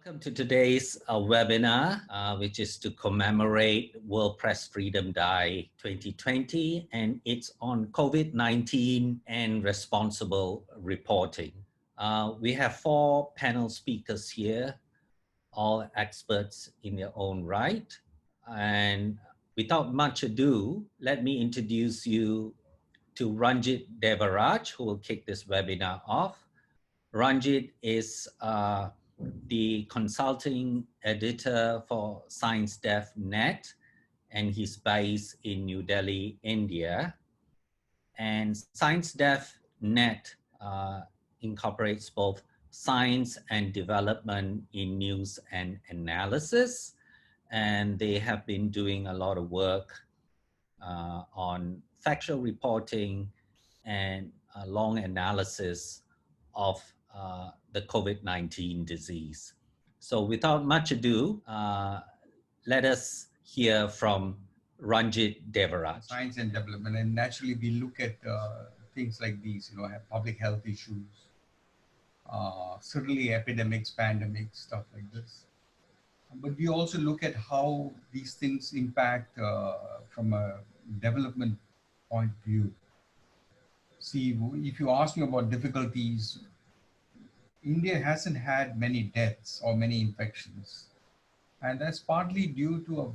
Welcome to today's webinar, which is to commemorate World Press Freedom Day 2020, and it's on COVID-19 and responsible reporting. We have 4 panel speakers here, all experts in their own right. And without much ado, let me introduce you to Ranjit Devraj, who will kick this webinar off. Ranjit is the consulting editor for ScienceDevNet, and he's based in New Delhi, India. And ScienceDevNet incorporates both science and development in news and analysis. And they have been doing a lot of work on factual reporting and long analysis of the COVID-19 disease. So without much ado, let us hear from Ranjit Devraj. Science and development, and naturally we look at things like these, public health issues, certainly epidemics, pandemics, stuff like this. But we also look at how these things impact from a development point of view. See, if you ask me about difficulties, India hasn't had many deaths or many infections. And that's partly due to a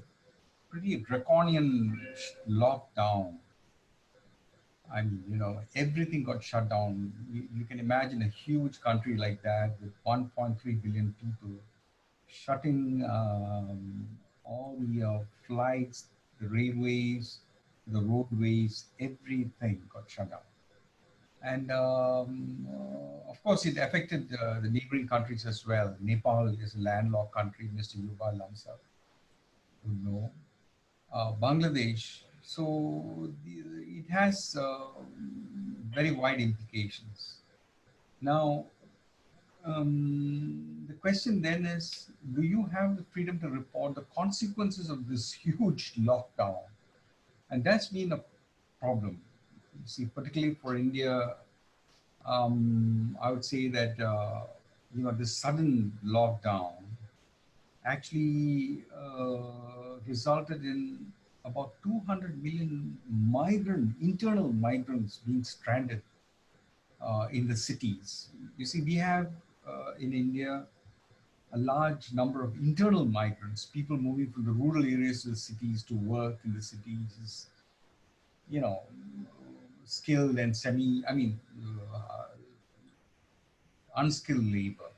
pretty draconian lockdown. I mean, everything got shut down. You can imagine a huge country like that with 1.3 billion people shutting all the flights, the railways, the roadways, everything got shut down. And of course, it affected the neighboring countries as well. Nepal is a landlocked country, Mr. Yuval Lamsa would know. Bangladesh, so it has very wide implications. Now, the question then is, do you have the freedom to report the consequences of this huge lockdown? And that's been a problem. You see, particularly for India, I would say that, this sudden lockdown actually resulted in about 200 million internal migrants being stranded in the cities. You see, we have in India a large number of internal migrants, people moving from the rural areas to the cities to work in the cities, skilled and unskilled labor.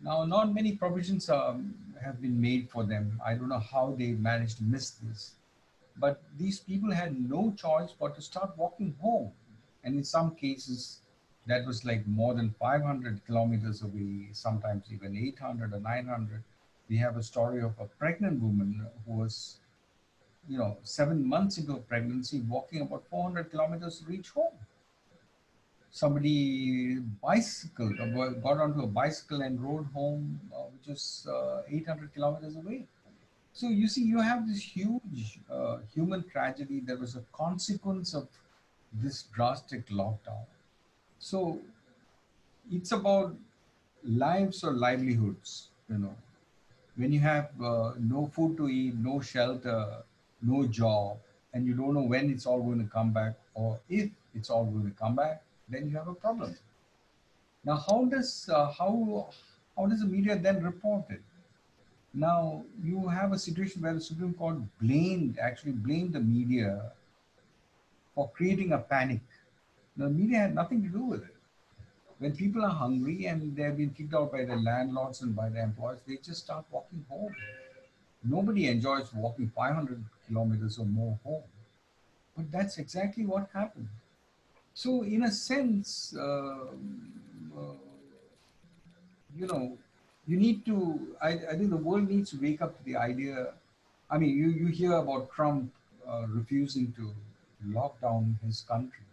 Now, not many provisions have been made for them. I don't know how they managed to miss this, but these people had no choice but to start walking home. And in some cases, that was like more than 500 kilometers away, sometimes even 800 or 900. We have a story of a pregnant woman who was 7 months into a pregnancy, walking about 400 kilometers to reach home. Somebody got onto a bicycle and rode home, which was 800 kilometers away. So you see, you have this huge human tragedy that was a consequence of this drastic lockdown. So it's about lives or livelihoods, When you have no food to eat, no shelter, no job, and you don't know when it's all going to come back or if it's all going to come back, then you have a problem. Now, how does the media then report it? Now, you have a situation where the Supreme Court actually blamed the media for creating a panic. Now, the media had nothing to do with it. When people are hungry and they've been kicked out by their landlords and by their employers, they just start walking home. Nobody enjoys walking 500 kilometers or more home. But that's exactly what happened. So in a sense, you need to, I think the world needs to wake up to the idea. I mean, you hear about Trump refusing to lock down his country.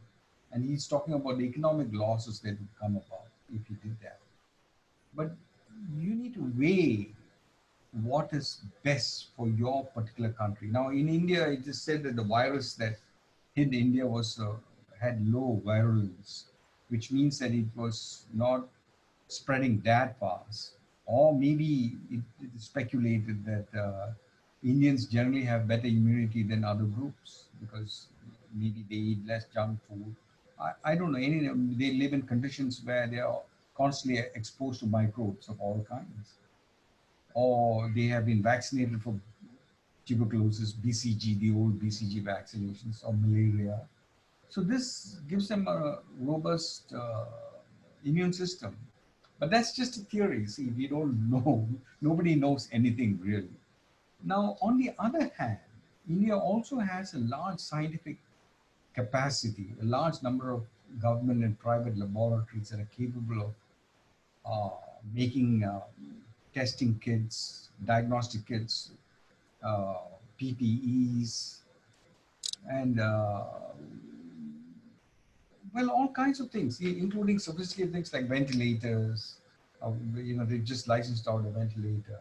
And he's talking about the economic losses that would come about if he did that. But you need to weigh what is best for your particular country. Now, in India, it is said that the virus that hit India had low virulence, which means that it was not spreading that fast. Or maybe it is speculated that Indians generally have better immunity than other groups because maybe they eat less junk food. I don't know. They live in conditions where they are constantly exposed to microbes of all kinds, or they have been vaccinated for tuberculosis, BCG, the old BCG vaccinations, or malaria. So this gives them a robust immune system. But that's just a theory. See, we don't know. Nobody knows anything really. Now, on the other hand, India also has a large scientific capacity, a large number of government and private laboratories that are capable of making testing kits, diagnostic kits, uh, PPEs, and well, all kinds of things, including sophisticated things like ventilators. They just licensed out a ventilator.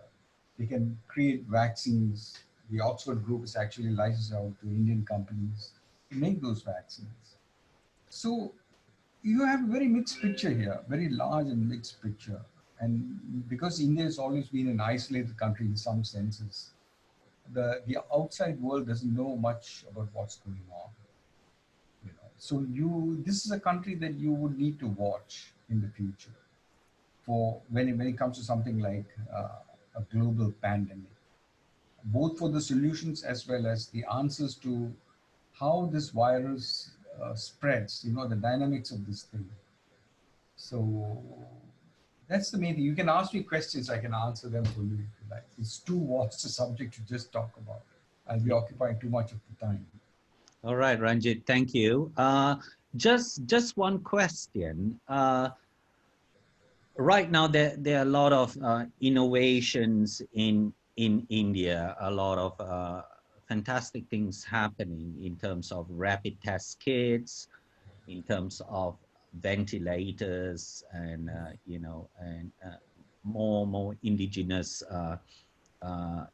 They can create vaccines. The Oxford Group is actually licensed out to Indian companies to make those vaccines. So you have a very mixed picture here, very large and mixed picture. And because India has always been an isolated country in some senses, the outside world doesn't know much about what's going on. So this is a country that you would need to watch in the future for when it comes to something like a global pandemic, both for the solutions as well as the answers to how this virus spreads, the dynamics of this thing. So that's the main thing. You can ask me questions, I can answer them for you if you like. It's too vast a subject to just talk about. I'll be occupying too much of the time. All right, Ranjit, thank you. Just one question. Right now, there are a lot of innovations in India, a lot of fantastic things happening in terms of rapid test kits, in terms of ventilators, and more indigenous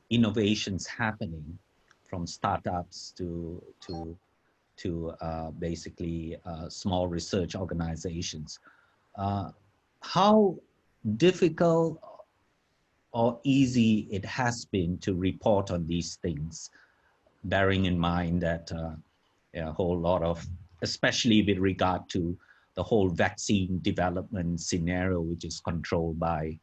innovations happening, from startups to basically small research organizations. How difficult or easy it has been to report on these things, bearing in mind that a whole lot of, especially with regard to the whole vaccine development scenario, which is controlled by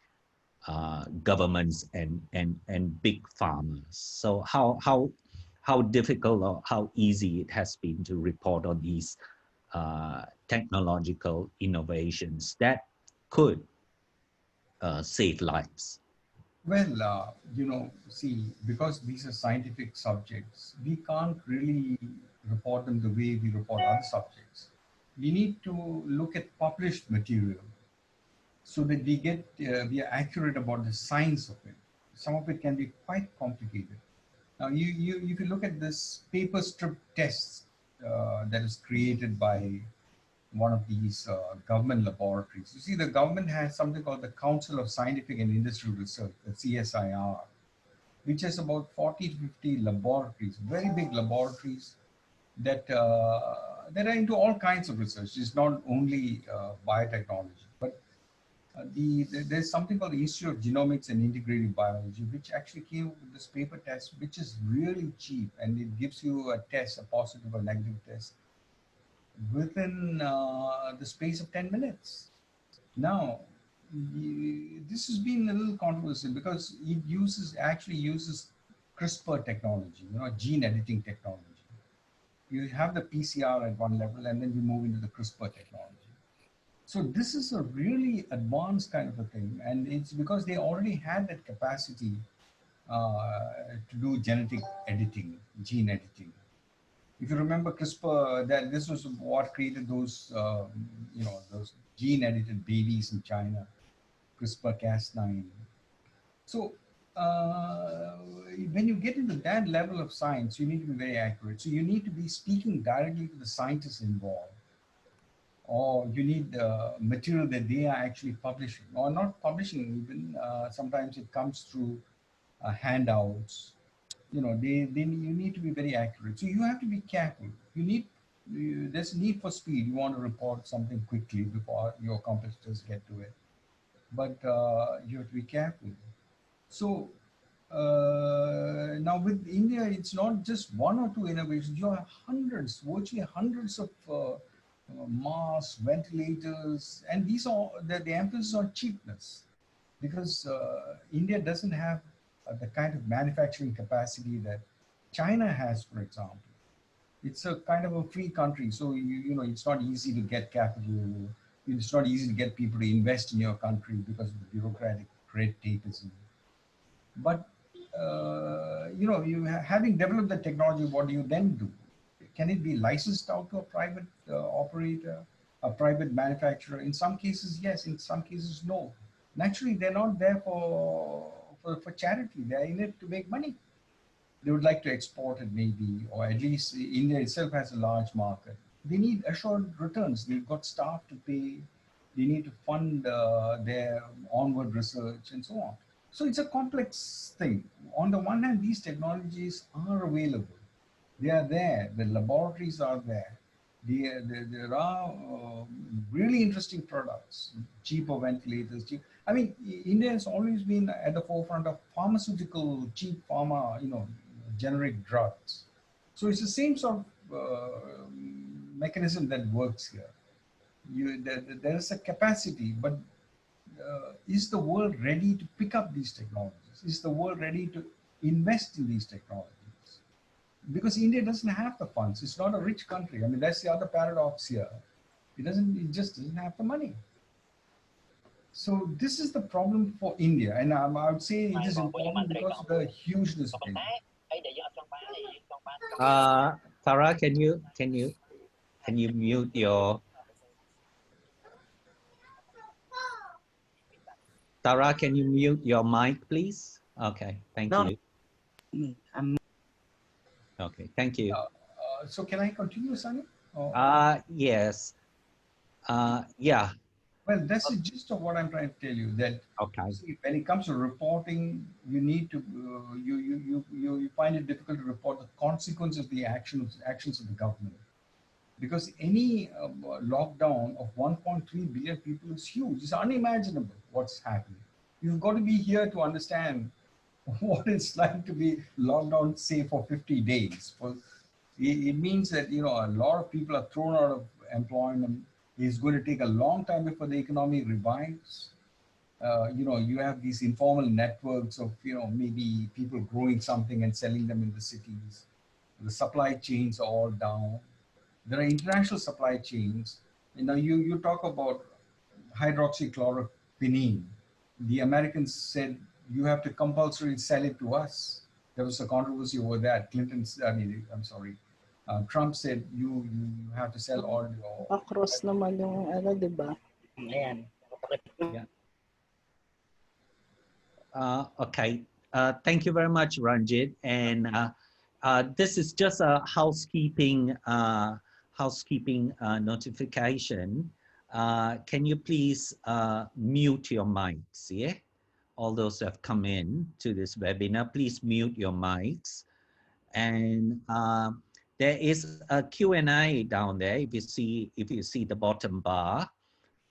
governments and big farmers. So how difficult or how easy it has been to report on these technological innovations that could save lives. Well, see, because these are scientific subjects, we can't really report them the way we report other subjects. We need to look at published material so that we are accurate about the science of it. Some of it can be quite complicated. Now, if you look at this paper strip test that is created by one of these government laboratories. You see, the government has something called the Council of Scientific and Industrial Research, the CSIR, which has about 40 to 50 laboratories, very big laboratories that are into all kinds of research. It's not only biotechnology, but there's something called the Institute of Genomics and Integrative Biology, which actually came up with this paper test, which is really cheap, and it gives you a test, a positive or negative test, within the space of 10 minutes. Now, this has been a little controversial because it actually uses CRISPR technology, gene editing technology. You have the PCR at one level and then you move into the CRISPR technology. So this is a really advanced kind of a thing, and it's because they already had that capacity to do genetic editing, gene editing. If you remember CRISPR, that this was what created those gene edited babies in China, CRISPR-Cas9. So when you get into that level of science, you need to be very accurate. So you need to be speaking directly to the scientists involved, or you need material that they are actually publishing, or not publishing even. Sometimes it comes through handouts. You need to be very accurate. So you have to be careful. There's a need for speed. You want to report something quickly before your competitors get to it. but you have to be careful. So now with India, it's not just one or two innovations. You have hundreds, virtually hundreds of masks, ventilators, and these are the emphasis on cheapness, because India doesn't have the kind of manufacturing capacity that China has, for example. It's a kind of a free country, so you know it's not easy to get capital. It's not easy to get people to invest in your country because of the bureaucratic red tape. But you know, having developed the technology, what do you then do? Can it be licensed out to a private operator, a private manufacturer? In some cases, yes. In some cases, no. Naturally, they're not there for charity. They're in it to make money. They would like to export it, maybe, or at least India itself has a large market. They need assured returns. They've got staff to pay. They need to fund their onward research and so on. So it's a complex thing. On the one hand, these technologies are available. They are there. The laboratories are there. There are really interesting products, cheaper ventilators. I mean, India has always been at the forefront of pharmaceutical, cheap pharma, you know, generic drugs. So it's the same sort of mechanism that works here. There is a capacity, but is the world ready to pick up these technologies? Is the world ready to invest in these technologies? Because India doesn't have the funds. It's not a rich country. I mean, that's the other paradox here. It just doesn't have the money. So this is the problem for India. And I would say it is important because of the hugeness of India. Sarah, can you mute your Sarah, can you mute your mic, please? Okay, thank you. Okay, thank you. So can I continue, Sunny? Yes. Yeah. Well, that's the gist of what I'm trying to tell you. That Okay. see, when it comes to reporting, you need to you find it difficult to report the consequences of the actions of the government, because any lockdown of 1.3 billion people is huge. It's unimaginable what's happening. You've got to be here to understand what it's like to be locked down, say, for 50 days. It means that, you know, a lot of people are thrown out of employment. It's going to take a long time before the economy revives. You know, you have these informal networks of, you know, maybe people growing something and selling them in the cities. The supply chains are all down. There are international supply chains. You know, you talk about hydroxychloroquine. The Americans said you have to compulsorily sell it to us. There was a controversy over that. I'm sorry, Trump said you have to sell all your. Across naman yung ano, di ba? Yeah. Okay. Thank you very much, Ranjit. And this is just a housekeeping notification. Can you please mute your mics? Yeah. All those who have come in to this webinar, please mute your mics. And there is a Q&A down there. If you see the bottom bar,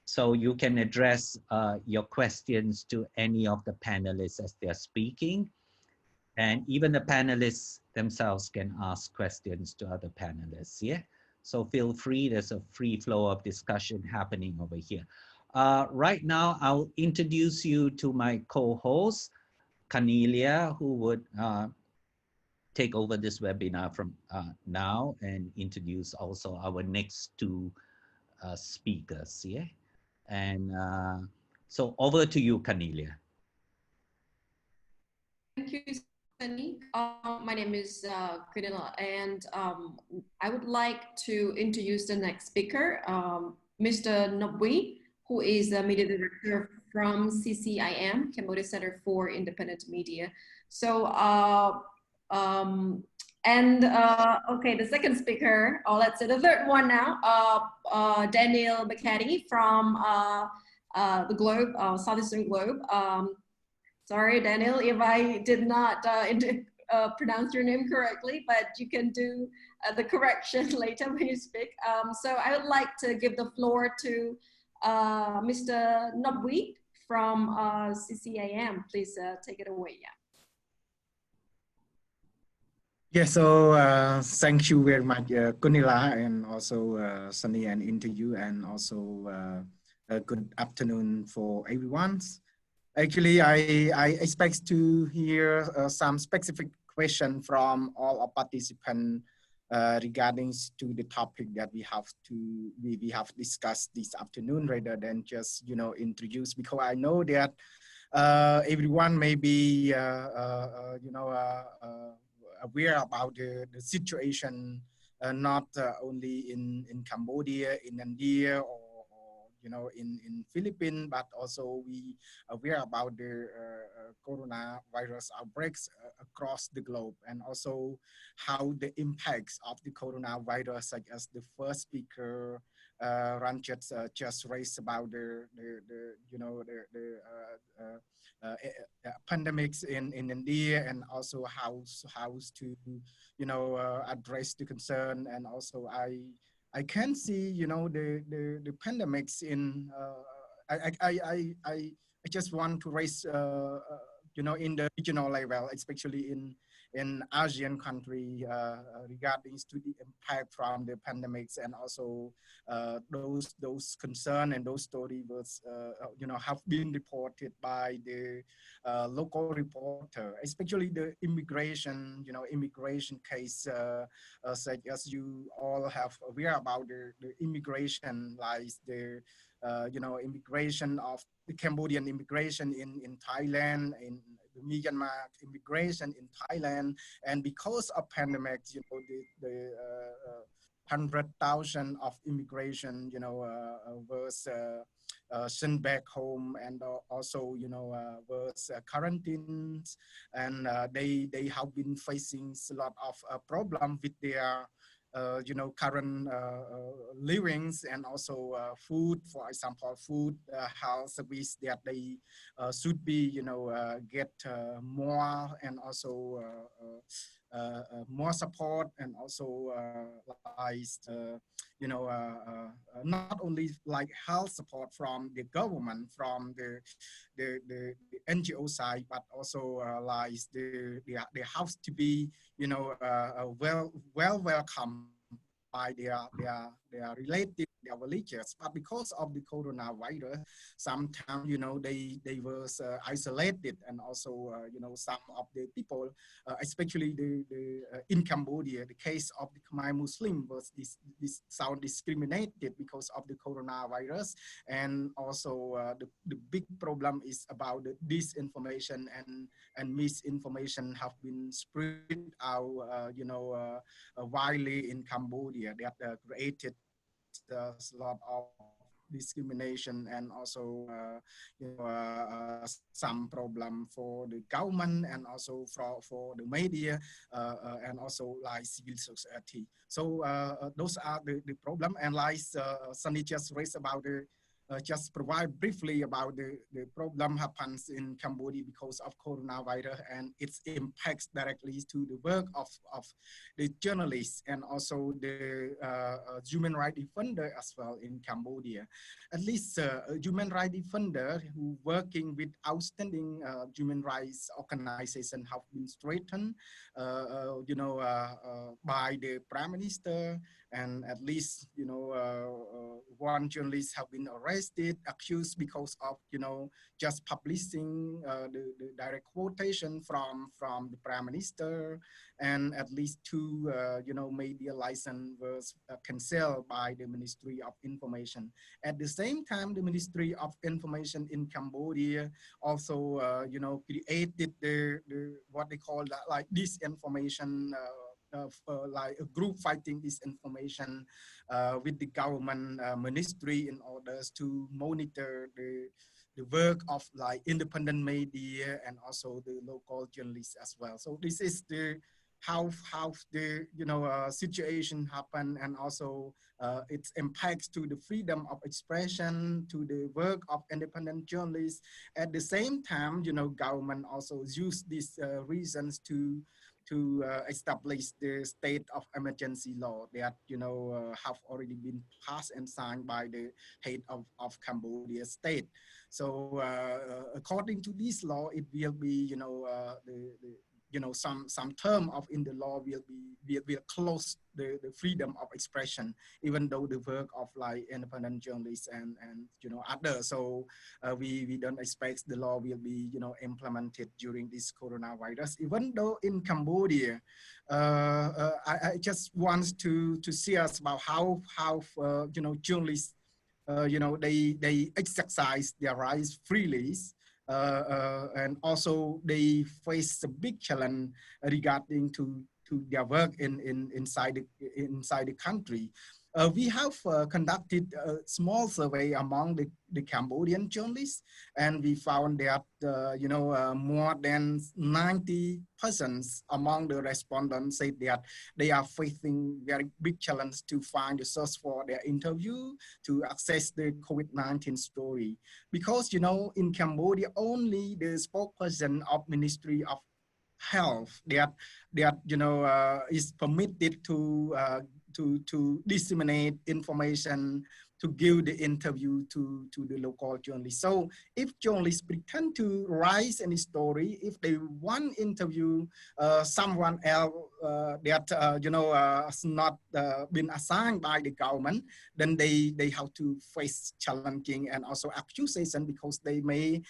so you can address your questions to any of the panelists as they're speaking. And even the panelists themselves can ask questions to other panelists, yeah? So feel free, there's a free flow of discussion happening over here. Right now, I'll introduce you to my co-host, Cornelia, who would take over this webinar from now and introduce also our next two speakers, yeah? And so over to you, Cornelia. Thank you, Sunny. My name is Cornelia, and I would like to introduce the next speaker, Mr. Nobwi, who is the media director from CCIM, Cambodia Center for Independent Media. So, okay, the second speaker, or let's say the third one now, Daniel Mccarty from the Globe, Southeastern Globe. Sorry, Daniel, if I did not pronounce your name correctly, but you can do the correction later when you speak. So I would like to give the floor to Mr. Nobwi from CCAM. Please take it away. Yeah. Yeah, so thank you very much, Kunila, and also Sunny and interview, and also a good afternoon for everyone. Actually, I expect to hear some specific question from all our participants regarding to the topic that we have discussed this afternoon, rather than just introduce, because I know that everyone may be aware about the situation, not only in Cambodia, in India, or in Philippines, but also we aware about the coronavirus outbreaks across the globe, and also how the impacts of the coronavirus, such as the first speaker Ranjit just raised about the pandemics in India, and also how to address the concern. And also I can see the pandemics in I just want to raise in the regional level, especially in Asian country, regarding to the impact from the pandemics, and also those concern and those stories was have been reported by the local reporter, especially the immigration immigration case, such as you all have aware about the immigration, like the immigration of the Cambodian immigration in Thailand, in the Myanmar immigration in Thailand. And because of pandemics, the 100,000 of immigration was sent back home, and also was quarantined, and they have been facing a lot of problem with their current livings, and also food, for example, food, health service that they should be, get more, and also more support, and also not only like health support from the government, from the NGO side, but also like they have to be well welcome by their relative, their villagers. But because of the coronavirus, sometimes they were isolated, and also some of the people, especially the in Cambodia, the case of the Khmer Muslim was this sound discriminated because of the coronavirus. And also the big problem is about the disinformation and misinformation have been spread out widely in Cambodia, that created a lot of discrimination, and also some problem for the government, and also for the media, and also like civil society. So those are the problem. And like Sunny just raised about the just provide briefly about the problem happens in Cambodia because of coronavirus, and its impacts directly to the work of the journalists, and also the human rights defender as well in Cambodia. At least a human rights defender who working with outstanding human rights organization have been strengthened by the Prime Minister, and at least one journalist have been arrested, accused because of just publishing the direct quotation from the Prime Minister, and at least two media license was cancelled by the Ministry of Information. At the same time, the Ministry of Information in Cambodia also created the what they call that, like disinformation, like a group fighting disinformation with the government ministry, in order to monitor the work of like independent media, and also the local journalists as well. So this is the how the situation happen, and also its impacts to the freedom of expression, to the work of independent journalists. At the same time, government also use these reasons to establish the state of emergency law that have already been passed and signed by the head of Cambodia state. So according to this law, it will be some term of in the law will close the freedom of expression, even though the work of like independent journalists and others. So we don't expect the law will be implemented during this coronavirus. Even though in Cambodia, I just want to see us about how journalists they exercise their rights freely. And also they face a big challenge regarding to their work inside the country. We have conducted a small survey among the Cambodian journalists, and we found that more than 90% among the respondents said that they are facing very big challenge to find the source for their interview, to access the COVID-19 story, because in Cambodia only the spokesperson of Ministry of Health that is permitted to disseminate information, to give the interview to the local journalists. So if journalists pretend to write any story, if they want interview someone else that has not been assigned by the government, then they have to face challenging and also accusation, because they may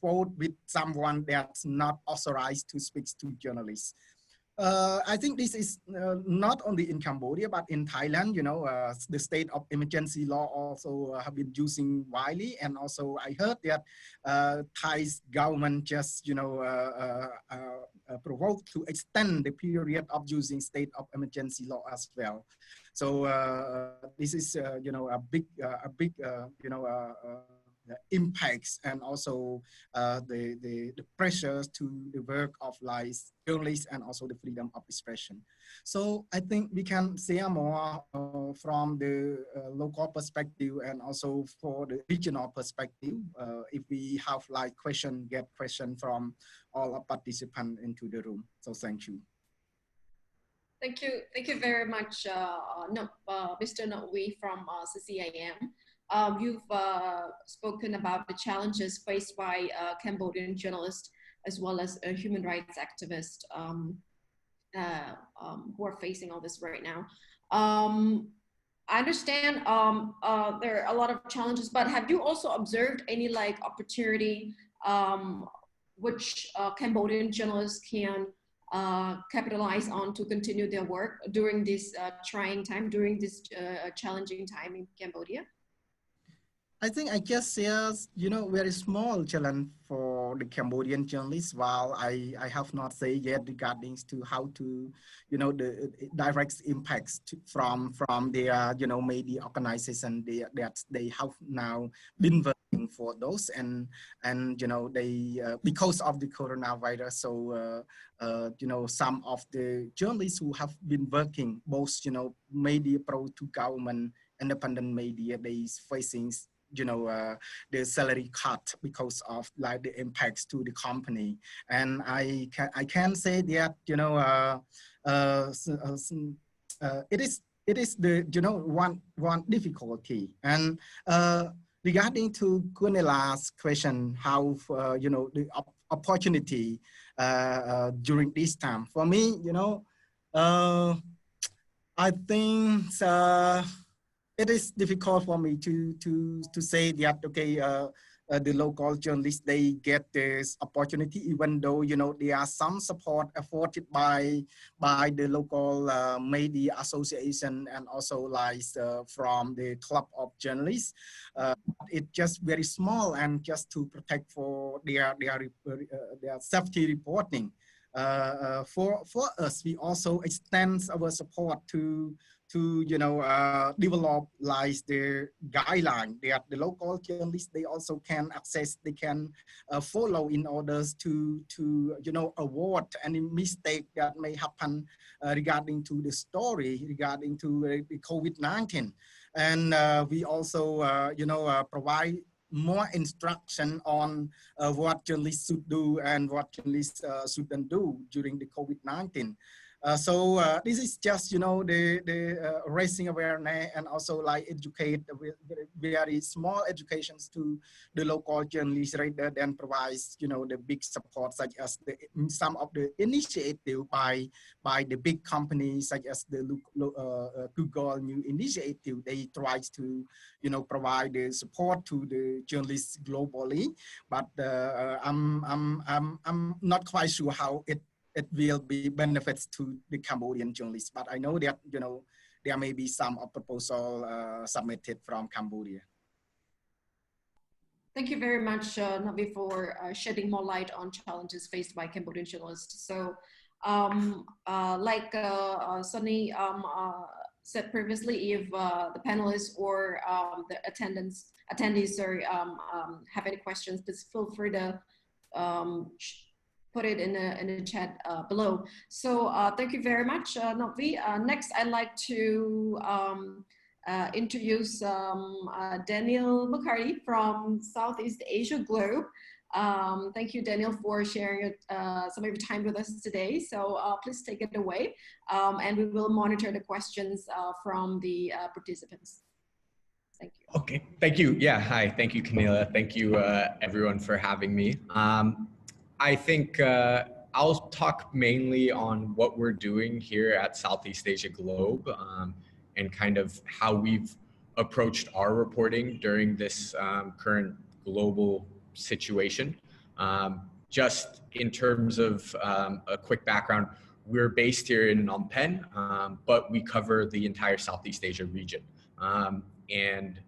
quote with someone that's not authorized to speak to journalists. I think this is not only in Cambodia, but in Thailand, the state of emergency law also have been using widely. And also I heard that Thai's government just, provoked to extend the period of using state of emergency law as well. So this is, a big impacts, and also the pressures to the work of like journalists and also the freedom of expression. So I think we can say more from the local perspective and also for the regional perspective if we have like get question from all our participants into the room. So thank you. Thank you very much, Mr. Notwi from CCIM. You've spoken about the challenges faced by Cambodian journalists as well as human rights activists who are facing all this right now. I understand there are a lot of challenges, but have you also observed any like opportunity which Cambodian journalists can capitalize on to continue their work during this trying time, during this challenging time in Cambodia? I think I just says, very small challenge for the Cambodian journalists, while I have not said yet regarding to how to, the direct impacts from their, media organization that they have now been working for those, and they, because of the coronavirus, so, some of the journalists who have been working, both, media pro to government, independent media, they facing the salary cut because of like the impacts to the company. And I can say that it is the one difficulty. And regarding to Kunela's question, how the opportunity during this time, for me, I think it is difficult for me to say that, okay, the local journalists, they get this opportunity, even though, there are some support afforded by the local media association and also like from the club of journalists. It's just very small and just to protect for their safety reporting. For us, we also extend our support to develop like the guideline that the local journalists, they also can access, they can follow in order to avoid any mistake that may happen regarding to the story, regarding to the COVID-19. And we also, provide more instruction on what journalists should do and what journalists shouldn't do during the COVID-19. So this is just, you know, the raising awareness and also like educate with very small educations to the local journalists rather than provides, you know, the big support such as some of the initiative by the big companies such as the Google New Initiative. They try to, you know, provide the support to the journalists globally, but I'm not quite sure how it will be benefits to the Cambodian journalists. But I know that, you know, there may be some proposal submitted from Cambodia. Thank you very much, Navi, for shedding more light on challenges faced by Cambodian journalists. So, like Sunny said previously, if the panelists or the attendees have any questions, please feel free to put it in the chat below. So thank you very much, Navi. Next, I'd like to introduce Daniel Mccarty from Southeast Asia Globe. Thank you, Daniel, for sharing some of your time with us today. So please take it away, and we will monitor the questions from the participants. Thank you. Okay, thank you. Yeah, hi, thank you, Camila. Thank you, everyone, for having me. I think I'll talk mainly on what we're doing here at Southeast Asia Globe and kind of how we've approached our reporting during this current global situation. Just in terms of a quick background, we're based here in Phnom Penh, but we cover the entire Southeast Asia region. And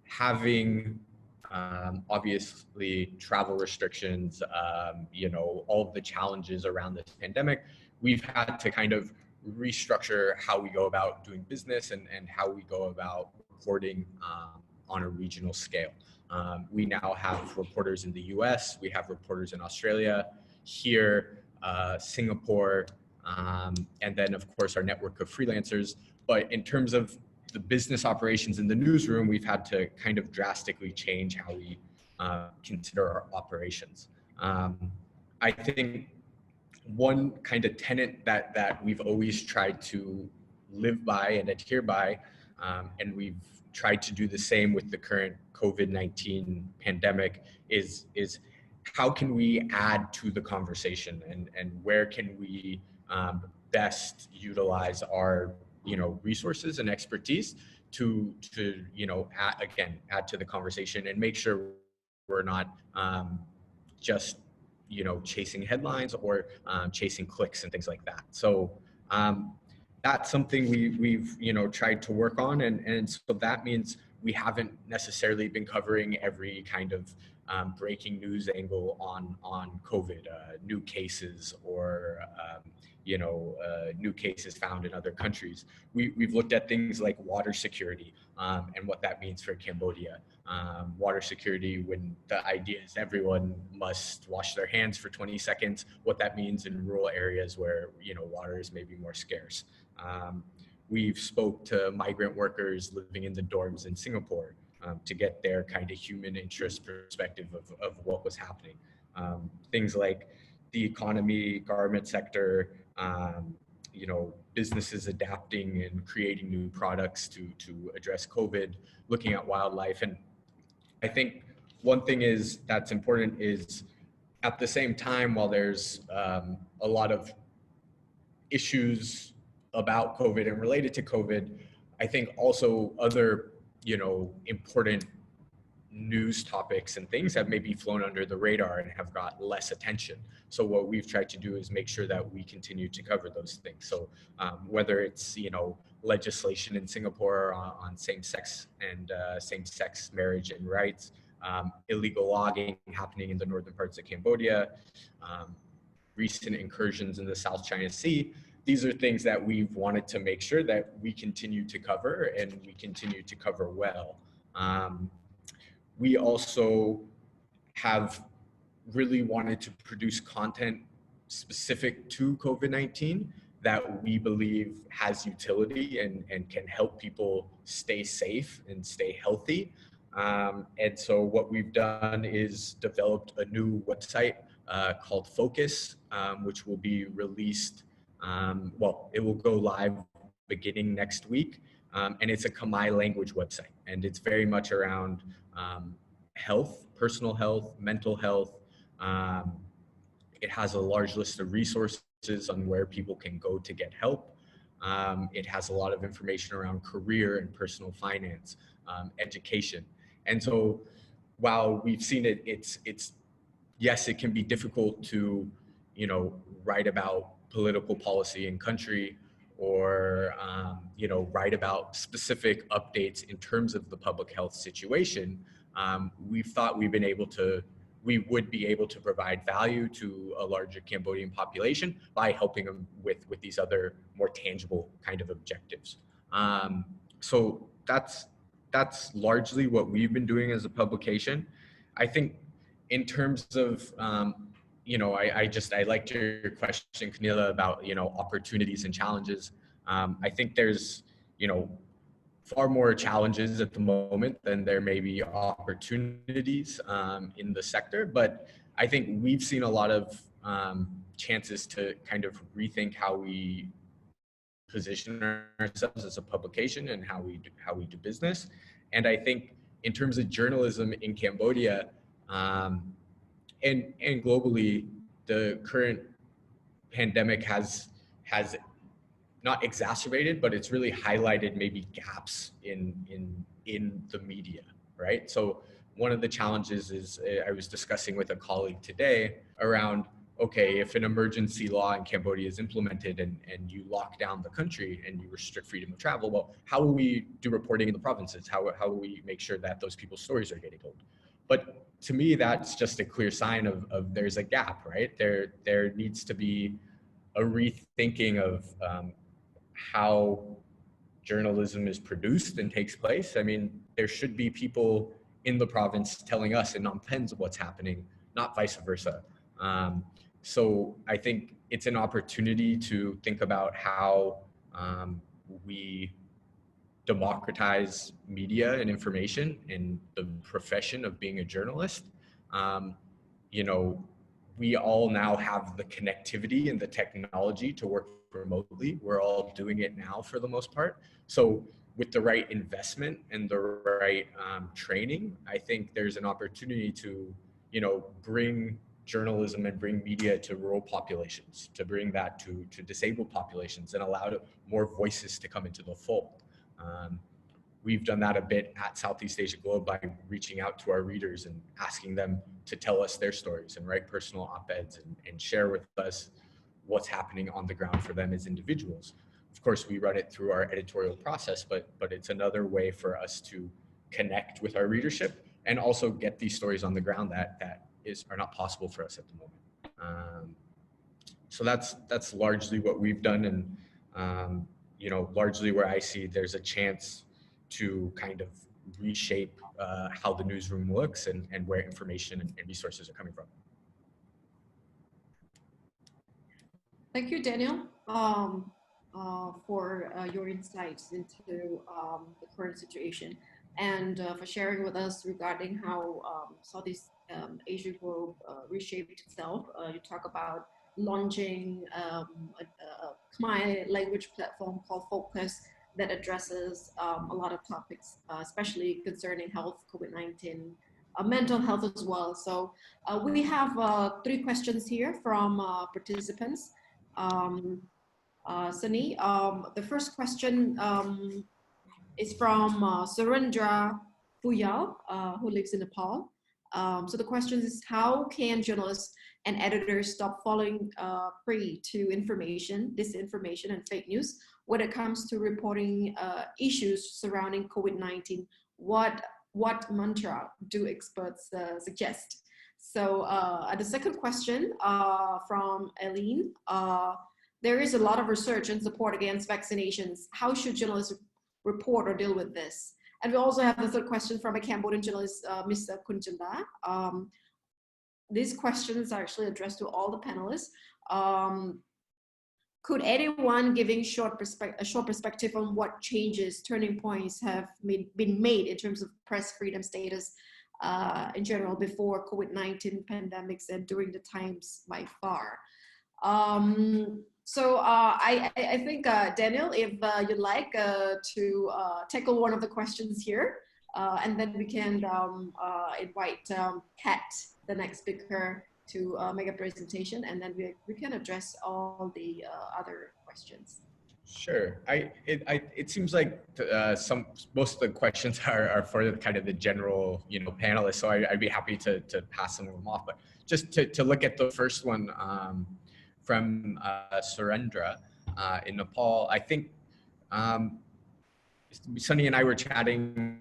having obviously travel restrictions, you know, all of the challenges around this pandemic, we've had to kind of restructure how we go about doing business and how we go about reporting on a regional scale. We now have reporters in the US, we have reporters in Australia, here, Singapore, and then of course our network of freelancers. But in terms of the business operations in the newsroom, we've had to kind of drastically change how we consider our operations. I think one kind of tenet that we've always tried to live by and adhere by, and we've tried to do the same with the current COVID-19 pandemic, is how can we add to the conversation and where can we best utilize our resources and expertise to add to the conversation and make sure we're not just chasing headlines or chasing clicks and things like that. So that's something we've tried to work on, and so that means we haven't necessarily been covering every kind of breaking news angle on COVID, new cases or new cases found in other countries. We've looked at things like water security and what that means for Cambodia. Water security, when the idea is everyone must wash their hands for 20 seconds, what that means in rural areas where water is maybe more scarce. We've spoke to migrant workers living in the dorms in Singapore to get their kind of human interest perspective of what was happening. Things like the economy, garment sector, businesses adapting and creating new products to address COVID, looking at wildlife. And I think one thing that's important is at the same time, while there's a lot of issues about COVID and related to COVID, I think also other, important news topics and things have maybe flown under the radar and have got less attention. So what we've tried to do is make sure that we continue to cover those things. So whether it's, legislation in Singapore on same-sex and same-sex marriage and rights, illegal logging happening in the northern parts of Cambodia, recent incursions in the South China Sea, these are things that we've wanted to make sure that we continue to cover and we continue to cover well. We also have really wanted to produce content specific to COVID-19 that we believe has utility and can help people stay safe and stay healthy. And so what we've done is developed a new website called Focus, which will be released, well, it will go live beginning next week. And it's a Khmer language website. And it's very much around health, personal health, mental health. It has a large list of resources on where people can go to get help. It has a lot of information around career and personal finance, education. And so while we've seen it, it's yes, it can be difficult to, you know, write about political policy in country or, you know, write about specific updates in terms of the public health situation. We've thought we would be able to provide value to a larger Cambodian population by helping them with these other more tangible kind of objectives. So that's largely what we've been doing as a publication. I think in terms of, you know, I liked your question, Camila, about, you know, opportunities and challenges. I think there's, you know, far more challenges at the moment than there may be opportunities in the sector. But I think we've seen a lot of chances to kind of rethink how we position ourselves as a publication and how we do business. And I think in terms of journalism in Cambodia and globally, the current pandemic has not exacerbated, but it's really highlighted maybe gaps in the media, right? So one of the challenges is I was discussing with a colleague today around, okay, if an emergency law in Cambodia is implemented and you lock down the country and you restrict freedom of travel, well, how will we do reporting in the provinces? How will we make sure that those people's stories are getting told? But to me, that's just a clear sign of there's a gap, right? There needs to be a rethinking of how journalism is produced and takes place. I mean, there should be people in the province telling us in Phnom Penh what's happening, not vice versa. So I think it's an opportunity to think about how we democratize media and information in the profession of being a journalist. You know, we all now have the connectivity and the technology to work remotely. We're all doing it now for the most part. So with the right investment and the right training, I think there's an opportunity to, you know, bring journalism and bring media to rural populations, to bring that to disabled populations and allow more voices to come into the fold. We've done that a bit at Southeast Asia Globe by reaching out to our readers and asking them to tell us their stories and write personal op-eds and share with us what's happening on the ground for them as individuals. Of course, we run it through our editorial process, but it's another way for us to connect with our readership and also get these stories on the ground that are not possible for us at the moment. So that's largely what we've done, and you know, largely where I see there's a chance to kind of reshape how the newsroom looks and where information and resources are coming from. Thank you, Daniel, for your insights into the current situation and for sharing with us regarding how Southeast Asia Globe reshaped itself. You talk about launching a Khmer language platform called Focus that addresses a lot of topics, especially concerning health, COVID-19, mental health as well. So we have 3 questions here from participants. Sunny, the first question is from Surendra Puyal, who lives in Nepal. So the question is, how can journalists and editors stop falling prey to information, disinformation, and fake news when it comes to reporting issues surrounding COVID-19? What mantra do experts suggest? So the second question from Eileen, there is a lot of research and support against vaccinations. How should journalists report or deal with this? And we also have the third question from a Cambodian journalist, Mr. Kunjanda. These questions are actually addressed to all the panelists. could anyone giving a short perspective on what changes, turning points have been made in terms of press freedom status in general before COVID-19 pandemics and during the times by far? So I think, Daniel, if you'd like to tackle one of the questions here, and then we can invite Kat, the next speaker, to make a presentation, and then we can address all the other questions. Sure. It seems like most of the questions are for kind of the general, you know, panelists. So I'd be happy to pass some of them off. But just to look at the first one from Surendra in Nepal, I think Sunny and I were chatting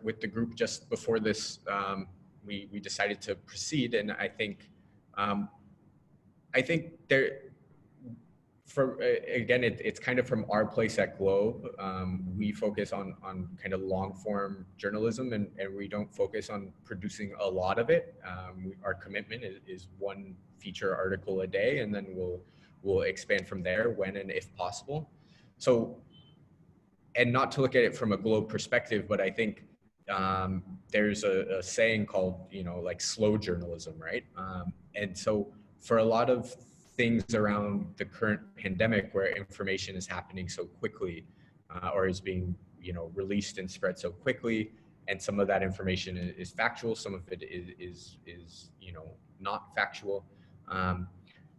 with the group just before this. We decided to proceed, and I think there. Again, it's kind of from our place at Globe. We focus on kind of long form journalism, and we don't focus on producing a lot of it. Our commitment is one feature article a day, and then we'll expand from there when and if possible. So, and not to look at it from a Globe perspective, but I think there's a saying called, you know, like slow journalism, right? And so for a lot of things around the current pandemic where information is happening so quickly or is being, you know, released and spread so quickly, and some of that information is factual, some of it is you know, not factual.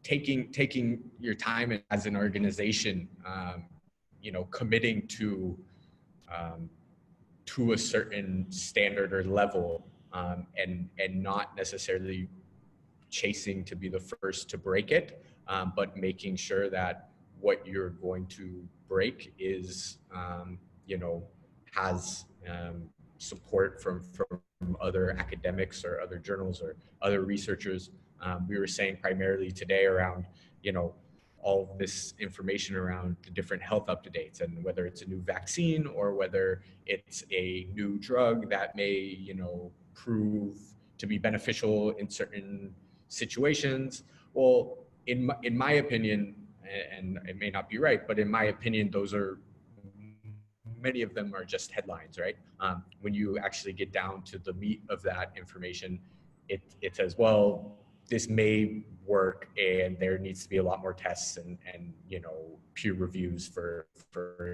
Taking your time as an organization, you know, committing to a certain standard or level, and not necessarily chasing to be the first to break it, but making sure that what you're going to break is, you know, has support from other academics or other journals or other researchers. We were saying primarily today around, you know, all this information around the different health up-to-dates, and whether it's a new vaccine or whether it's a new drug that may, you know, prove to be beneficial in certain situations. Well, in my opinion, and it may not be right, but in my opinion, many of them are just headlines, right? When you actually get down to the meat of that information, it says, well, this may work, and there needs to be a lot more tests and you know, peer reviews for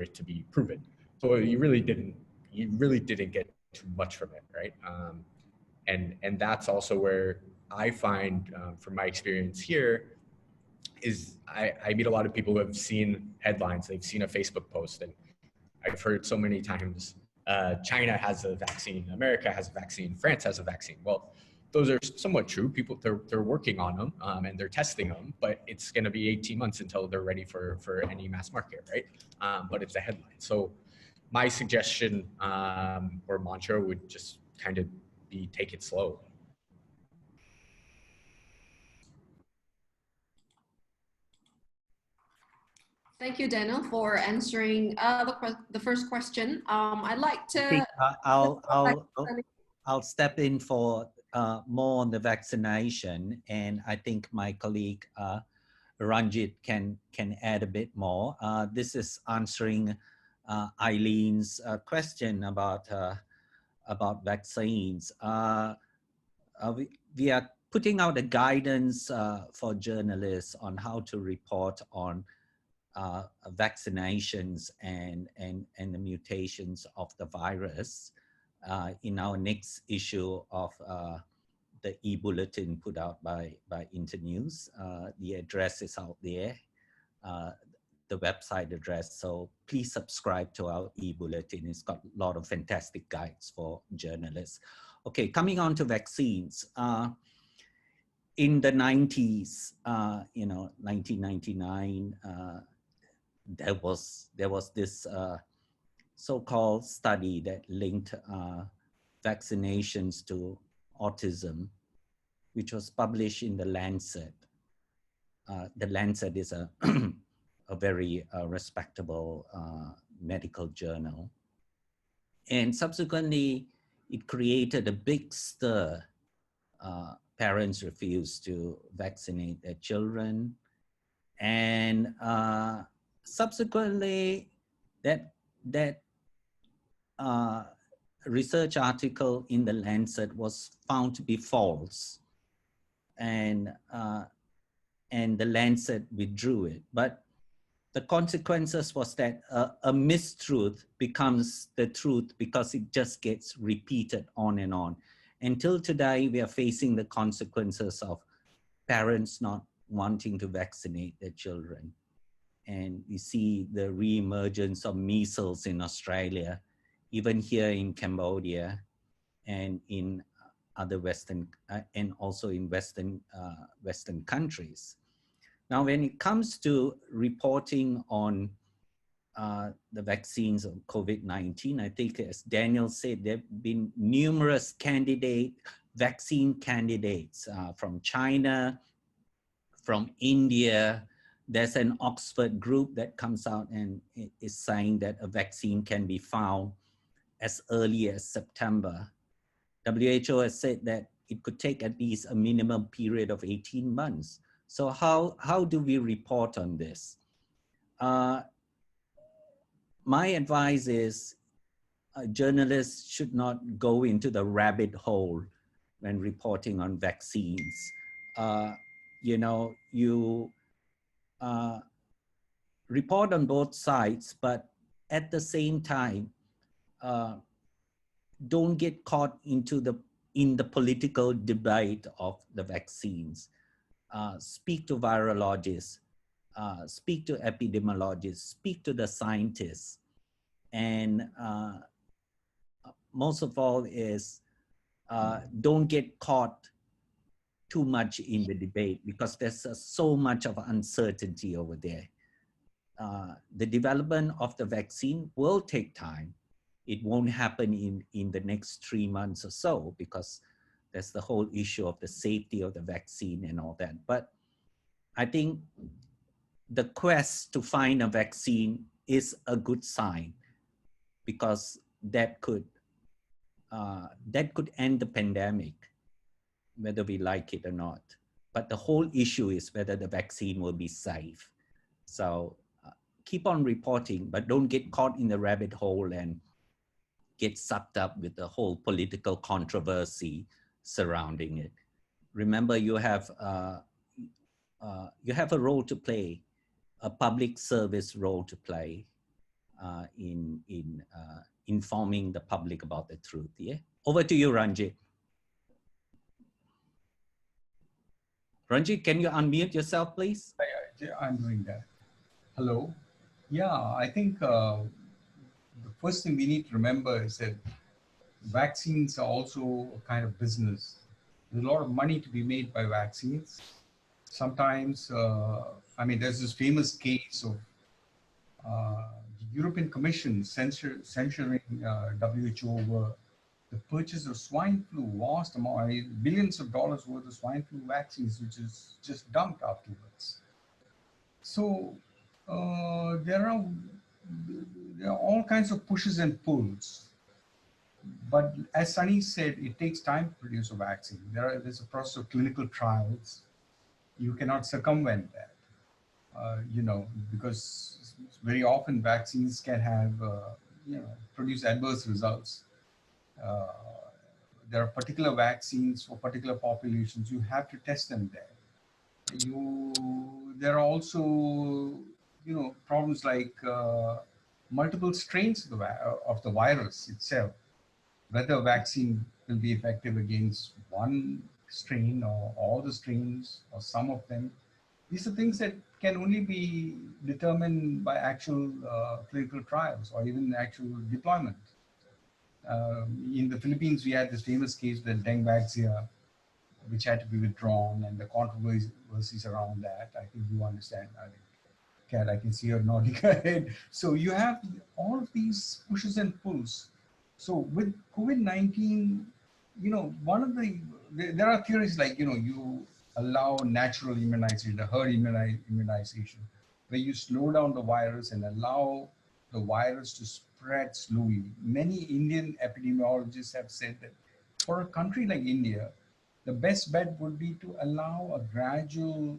it to be proven. So you really didn't get too much from it, right? And that's also where I find, from my experience here, is I meet a lot of people who have seen headlines, they've seen a Facebook post, and I've heard so many times, China has a vaccine, America has a vaccine, France has a vaccine. Well, those are somewhat true. People, they're working on them, and they're testing them, but it's going to be 18 months until they're ready for any mass market, right? But it's a headline. So my suggestion or mantra would just kind of be, take it slow. Thank you, Daniel, for answering the first question. I'd like to. I think I'll step in for more on the vaccination, and I think my colleague Ranjit can add a bit more. This is answering Eileen's question about vaccines. We are putting out a guidance for journalists on how to report on vaccinations and the mutations of the virus in our next issue of the e-bulletin put out by Internews. The address is out there, the website address. So please subscribe to our e-bulletin. It's got a lot of fantastic guides for journalists. Okay, coming on to vaccines. In the 90s, you know, 1999, there was this so-called study that linked vaccinations to autism, which was published in the Lancet. The Lancet is a very respectable medical journal. And subsequently, it created a big stir. Parents refused to vaccinate their children. And subsequently, that research article in the Lancet was found to be false, and the Lancet withdrew it. But the consequences was that a mistruth becomes the truth because it just gets repeated on and on. Until today, we are facing the consequences of parents not wanting to vaccinate their children. And we see the re-emergence of measles in Australia, even here in Cambodia, and in other Western, and also in Western countries. Now, when it comes to reporting on the vaccines of COVID-19, I think, as Daniel said, there have been numerous vaccine candidates from China, from India. There's an Oxford group that comes out and is saying that a vaccine can be found as early as September. WHO has said that it could take at least a minimum period of 18 months. So how do we report on this? My advice is journalists should not go into the rabbit hole when reporting on vaccines. You know, you report on both sides, but at the same time, don't get caught in the political debate of the vaccines. Speak to virologists, speak to epidemiologists, speak to the scientists, and most of all is don't get caught too much in the debate, because there's so much of uncertainty over there. The development of the vaccine will take time. It won't happen in the next 3 months or so, because there's the whole issue of the safety of the vaccine and all that. But I think the quest to find a vaccine is a good sign, because that could end the pandemic, whether we like it or not. But the whole issue is whether the vaccine will be safe. So keep on reporting, but don't get caught in the rabbit hole and get sucked up with the whole political controversy surrounding it. Remember, you have a role to play, a public service role to play in informing the public about the truth. Yeah. Over to you, Ranjit. Ranjit, can you unmute yourself, please? Yeah, I'm doing that. Hello. Yeah, I think the first thing we need to remember is that vaccines are also a kind of business. There's a lot of money to be made by vaccines. Sometimes, I mean, there's this famous case of the European Commission censuring WHO over the purchase of swine flu, vast amount, billions of dollars worth of swine flu vaccines, which is just dumped afterwards. So there are all kinds of pushes and pulls. But as Sunny said, it takes time to produce a vaccine. There's a process of clinical trials. You cannot circumvent that, you know, because very often vaccines can have, you know, produce adverse results. There are particular vaccines for particular populations. You have to test them there. There are also, you know, problems like multiple strains of the virus itself. Whether a vaccine will be effective against one strain or all the strains or some of them. These are things that can only be determined by actual clinical trials or even actual deployment. In the Philippines, we had this famous case with dengue vaccine, which had to be withdrawn, and the controversies around that. I think you understand. Kat, I can see her nodding her head. So you have all of these pushes and pulls. So with COVID-19, you know, there are theories like, you know, you allow natural immunization, the herd immunization, where you slow down the virus and allow the virus to spread slowly. Many Indian epidemiologists have said that for a country like India, the best bet would be to allow a gradual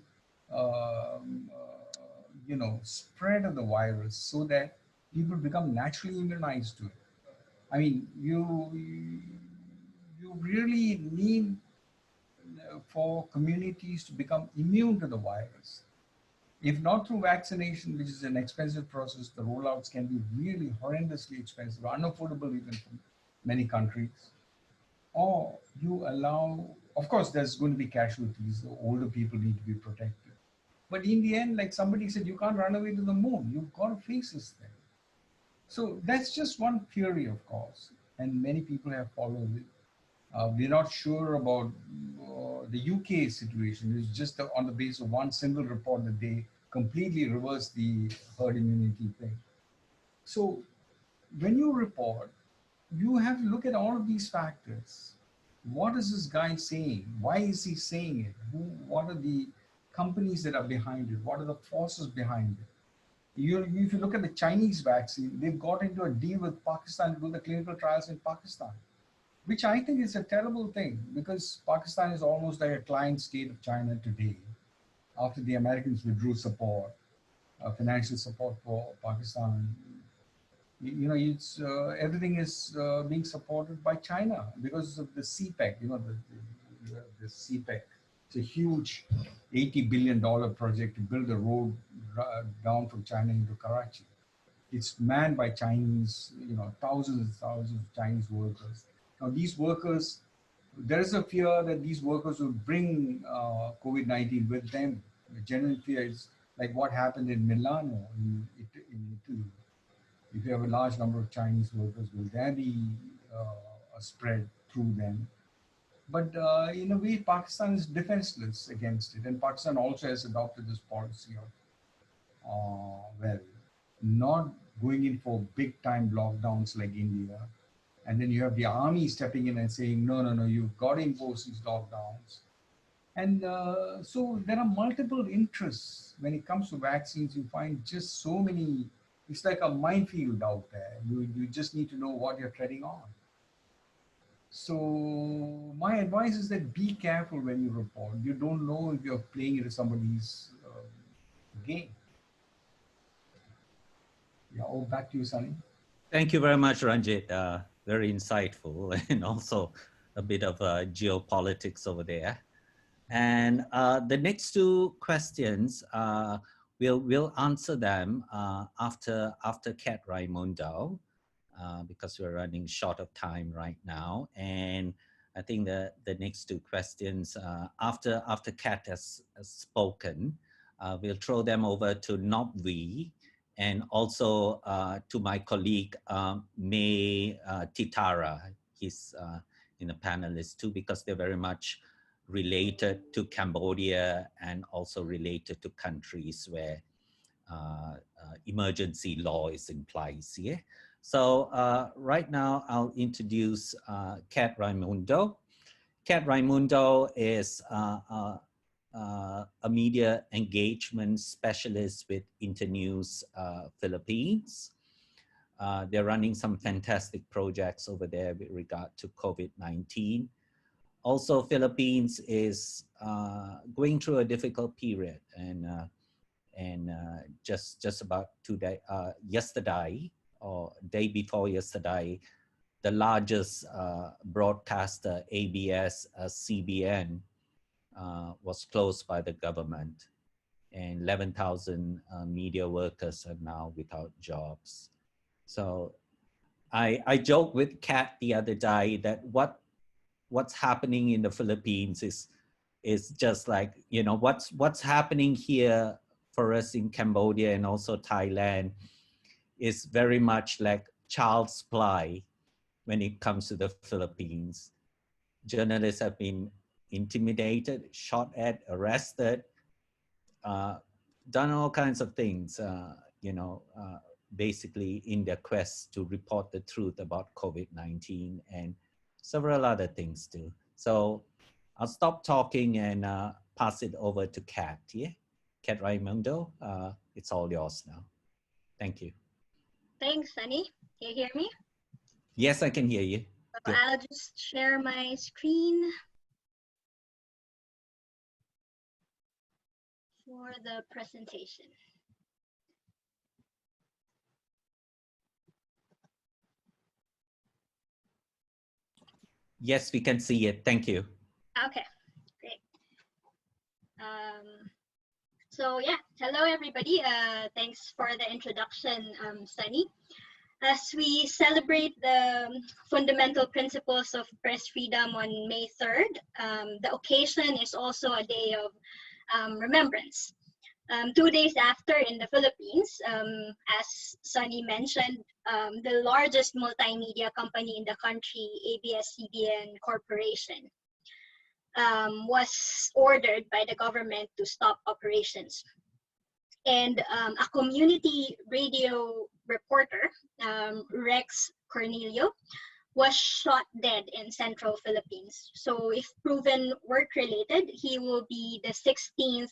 spread of the virus so that people become naturally immunized to it. I mean, you really need for communities to become immune to the virus. If not through vaccination, which is an expensive process, the rollouts can be really horrendously expensive, unaffordable even for many countries. Or you allow, of course, there's going to be casualties. The older people need to be protected. But in the end, like somebody said, you can't run away to the moon. You've got to face this thing. So that's just one theory, of course, and many people have followed it. We're not sure about the UK situation. It's just on the basis of one single report that they completely reversed the herd immunity thing. So when you report, you have to look at all of these factors. What is this guy saying? Why is he saying it? What are the companies that are behind it? What are the forces behind it? If you look at the Chinese vaccine, they've got into a deal with Pakistan to do the clinical trials in Pakistan, which I think is a terrible thing because Pakistan is almost like a client state of China today after the Americans withdrew support, financial support for Pakistan. It's everything is being supported by China because of the CPEC, the CPEC. It's a huge $80 billion project to build a road down from China into Karachi. It's manned by Chinese, thousands and thousands of Chinese workers. Now these workers, there is a fear that these workers will bring COVID-19 with them. The general fear is like what happened in Milano in Italy. If you have a large number of Chinese workers, will there be a spread through them? But in a way, Pakistan is defenseless against it. And Pakistan also has adopted this policy of, not going in for big time lockdowns like India. And then you have the army stepping in and saying, no, you've got to impose these lockdowns. And so there are multiple interests. When it comes to vaccines, you find just so many, it's like a minefield out there. You just need to know what you're treading on. So my advice is that be careful when you report. You don't know if you're playing into somebody's game. Yeah, back to you, Sunny. Thank you very much, Ranjit. Very insightful and also a bit of geopolitics over there. And the next two questions, we'll answer them after Kat Raimundo, because we're running short of time right now. And I think the next two questions, after Kat has spoken, we'll throw them over to Nobvi and also to my colleague, May Titara. He's in the panelist too, because they're very much related to Cambodia and also related to countries where emergency law is in place. Yeah. So right now I'll introduce Kat Raimundo. Kat Raimundo is a media engagement specialist with Internews Philippines. They're running some fantastic projects over there with regard to COVID-19. Also, Philippines is going through a difficult period, and just about yesterday or day before yesterday, the largest broadcaster, ABS CBN, was closed by the government, and 11,000 media workers are now without jobs. So I joked with Kat the other day that what's happening in the Philippines is just like, what's happening here for us in Cambodia and also Thailand is very much like child's play when it comes to the Philippines. Journalists have been intimidated, shot at, arrested, done all kinds of things, basically in their quest to report the truth about COVID-19 and several other things too. So I'll stop talking and pass it over to Kat. Yeah, Kat Raimundo, it's all yours now. Thank you. Thanks, Sunny. Can you hear me? Yes, I can hear you. So I'll just share my screen for the presentation. Yes, we can see it. Thank you. Okay, great. So yeah, hello everybody. Thanks for the introduction, Sunny. As we celebrate the fundamental principles of press freedom on May 3rd, the occasion is also a day of remembrance. 2 days after in the Philippines, as Sunny mentioned, the largest multimedia company in the country, ABS-CBN Corporation, was ordered by the government to stop operations. And a community radio reporter, Rex Cornelio, was shot dead in central Philippines. So if proven work-related, he will be the 16th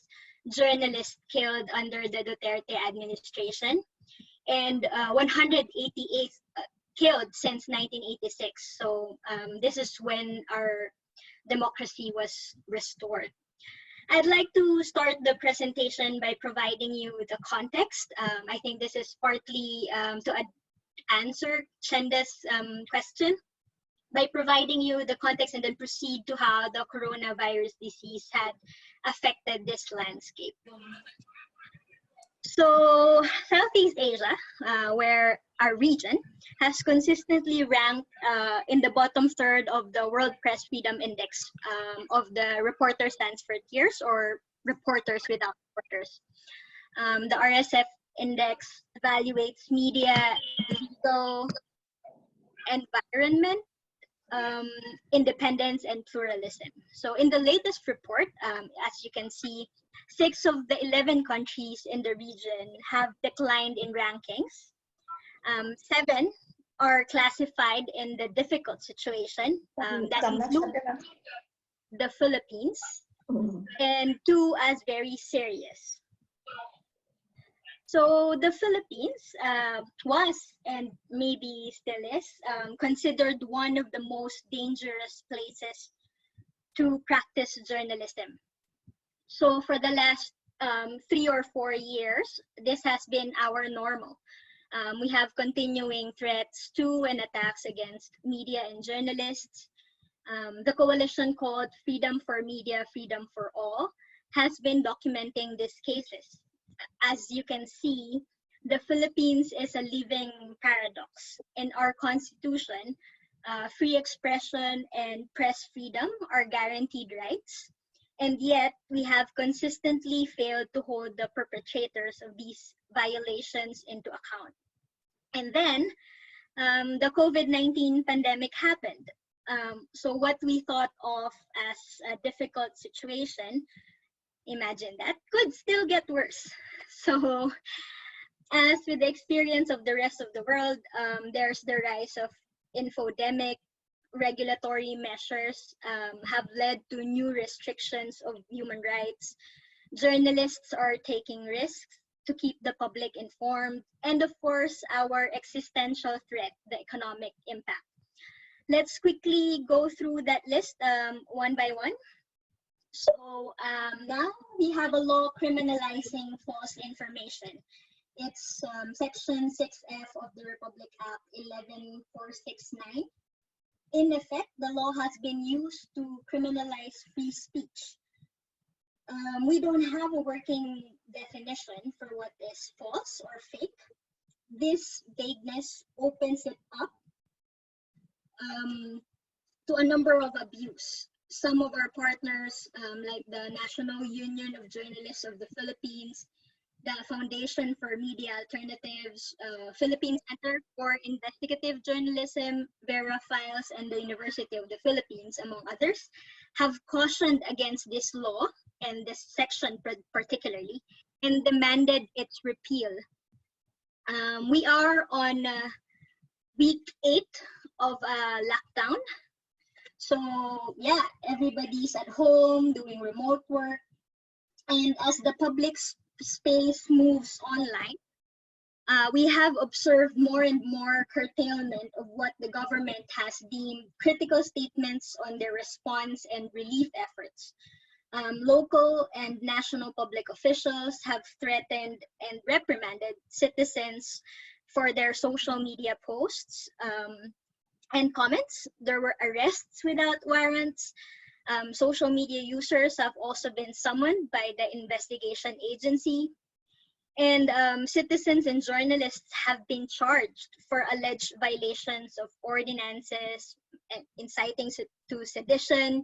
journalist killed under the Duterte administration and 188th killed since 1986. So this is when our democracy was restored. I'd like to start the presentation by providing you with the context. I think this is partly to answer Chenda's question by providing you the context and then proceed to how the coronavirus disease had affected this landscape. So Southeast Asia, where our region has consistently ranked in the bottom third of the World Press Freedom Index of the Reporters Sans Frontiers, or Reporters Without Borders. The RSF index evaluates media, legal environment, independence, and pluralism. So in the latest report, as you can see, 6 of the 11 countries in the region have declined in rankings. 7 are classified in the difficult situation, that includes the Philippines, and 2 as very serious. So the Philippines was, and maybe still is, considered one of the most dangerous places to practice journalism. So for the last 3 or 4 years, this has been our normal. We have continuing threats to and attacks against media and journalists. The coalition called Freedom for Media, Freedom for All has been documenting these cases. As you can see, the Philippines is a living paradox. In our constitution, free expression and press freedom are guaranteed rights. And yet, we have consistently failed to hold the perpetrators of these violations into account. And then, the COVID-19 pandemic happened. So what we thought of as a difficult situation, imagine that, could still get worse. So, as with the experience of the rest of the world, there's the rise of infodemic. Regulatory measures have led to new restrictions of human rights. Journalists are taking risks to keep the public informed. And of course, our existential threat, the economic impact. Let's quickly go through that list one by one. So now we have a law criminalizing false information. It's Section 6F of the Republic Act 11469. In effect, the law has been used to criminalize free speech. We don't have a working definition for what is false or fake. This vagueness opens it up to a number of abuse. Some of our partners, like the National Union of Journalists of the Philippines, the Foundation for Media Alternatives, Philippine Center for Investigative Journalism, Vera Files, and the University of the Philippines, among others, have cautioned against this law and this section particularly, and demanded its repeal. We are on week 8 of lockdown. So yeah, everybody's at home doing remote work. And as the public space moves online, we have observed more and more curtailment of what the government has deemed critical statements on their response and relief efforts. Local and national public officials have threatened and reprimanded citizens for their social media posts. and comments. There were arrests without warrants. Social media users have also been summoned by the investigation agency. And citizens and journalists have been charged for alleged violations of ordinances, inciting to sedition,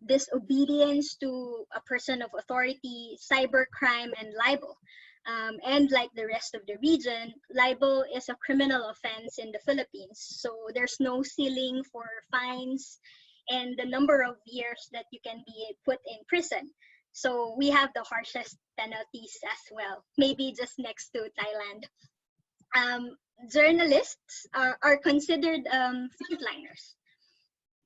disobedience to a person of authority, cybercrime, and libel. And like the rest of the region, libel is a criminal offense in the Philippines. So there's no ceiling for fines and the number of years that you can be put in prison. So we have the harshest penalties as well, maybe just next to Thailand. Journalists are considered frontliners,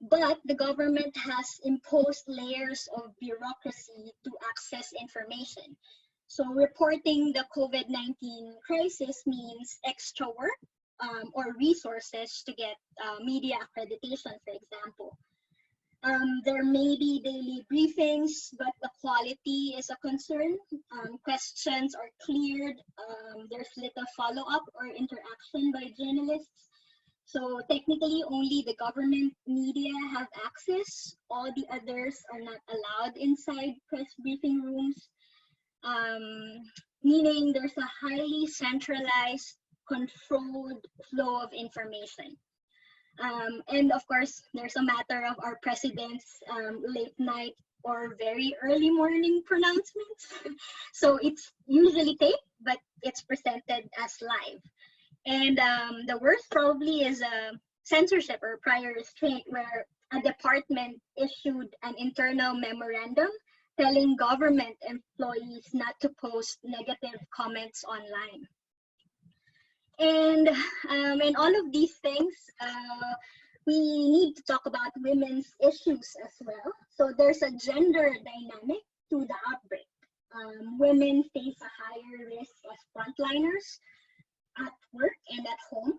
but the government has imposed layers of bureaucracy to access information. So reporting the COVID-19 crisis means extra work or resources to get media accreditation, for example. There may be daily briefings, but the quality is a concern. Questions are cleared. There's little follow-up or interaction by journalists. So technically, only the government media have access. All the others are not allowed inside press briefing rooms, meaning there's a highly centralized, controlled flow of information. And of course, there's a matter of our president's late night or very early morning pronouncements. So it's usually taped, but it's presented as live. And the worst probably is censorship or prior restraint, where a department issued an internal memorandum telling government employees not to post negative comments online. And in all of these things, we need to talk about women's issues as well. So there's a gender dynamic to the outbreak. Women face a higher risk as frontliners at work and at home.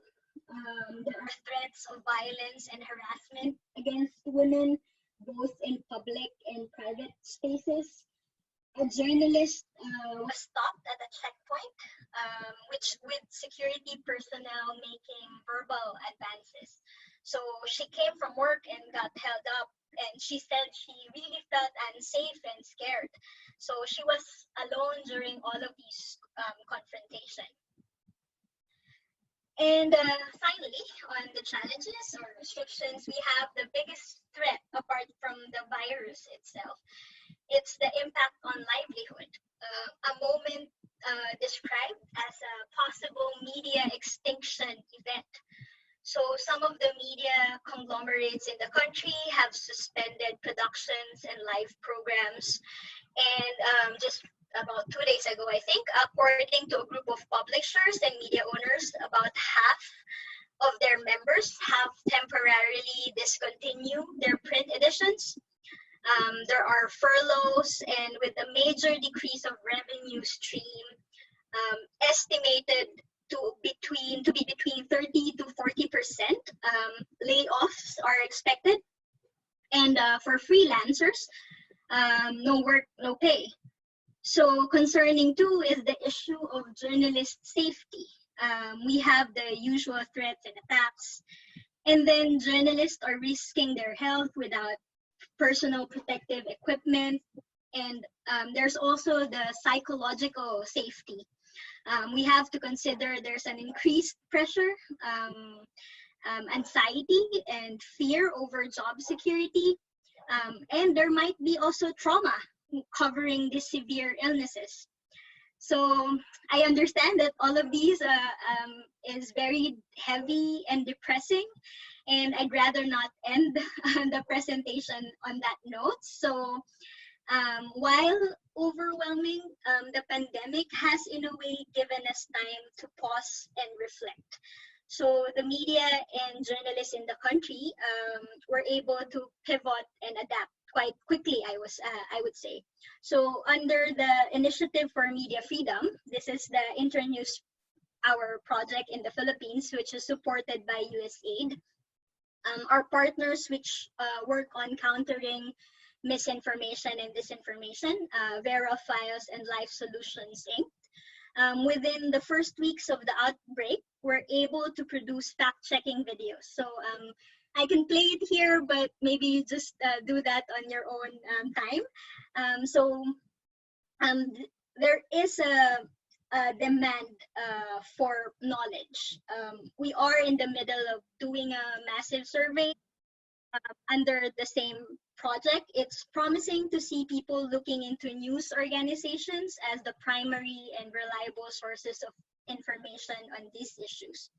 There are threats of violence and harassment against women, both in public and private spaces. A journalist was stopped at a checkpoint, with security personnel making verbal advances. So she came from work and got held up, and she said she really felt unsafe and scared. So she was alone during all of these confrontation. And finally, on the challenges or restrictions, we have the biggest threat apart from the virus itself. It's the impact on livelihood. A moment described as a possible media extinction event. So some of the media conglomerates in the country have suspended productions and live programs. And just about 2 days ago, I think, according to a group of publishers and media owners, about half of their members have temporarily discontinued their print editions. There are furloughs, and with a major decrease of revenue stream, estimated to be between 30 to 40%, layoffs are expected. And for freelancers, no work, no pay. So concerning too is the issue of journalist safety. We have the usual threats and attacks, and then journalists are risking their health without personal protective equipment. And there's also the psychological safety. We have to consider there's an increased pressure, anxiety and fear over job security. And there might be also trauma covering these severe illnesses. So I understand that all of these is very heavy and depressing, and I'd rather not end the presentation on that note. So while overwhelming, the pandemic has in a way given us time to pause and reflect. So the media and journalists in the country were able to pivot and adapt quite quickly, I would say. So under the Initiative for Media Freedom, this is the Internews, our project in the Philippines, which is supported by USAID. Our partners which work on countering misinformation and disinformation, Vera Files and Life Solutions Inc. Within the first weeks of the outbreak, we're able to produce fact-checking videos. So I can play it here, but maybe you just do that on your own time. So there is a demand for knowledge. We are in the middle of doing a massive survey under the same project. It's promising to see people looking into news organizations as the primary and reliable sources of information on these issues.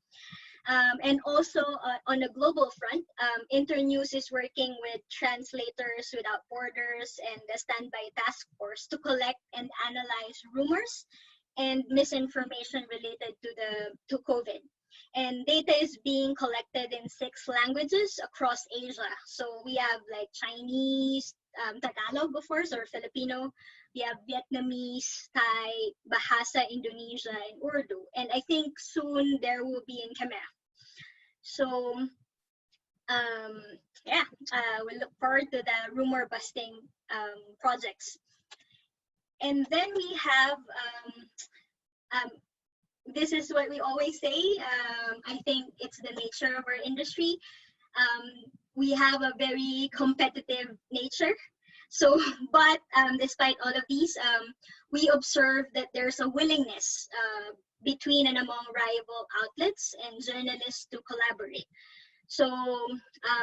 And also on a global front, Internews is working with Translators Without Borders and the Standby Task Force to collect and analyze rumors and misinformation related to COVID. And data is being collected in 6 languages across Asia. So we have like Chinese, Tagalog, of course, or Filipino. We have Vietnamese, Thai, Bahasa Indonesia, and Urdu. And I think soon there will be in Khmer. So yeah, we look forward to the rumor busting projects. And then we have, this is what we always say, I think it's the nature of our industry. We have a very competitive nature. So, but despite all of these, we observe that there's a willingness between and among rival outlets and journalists to collaborate. So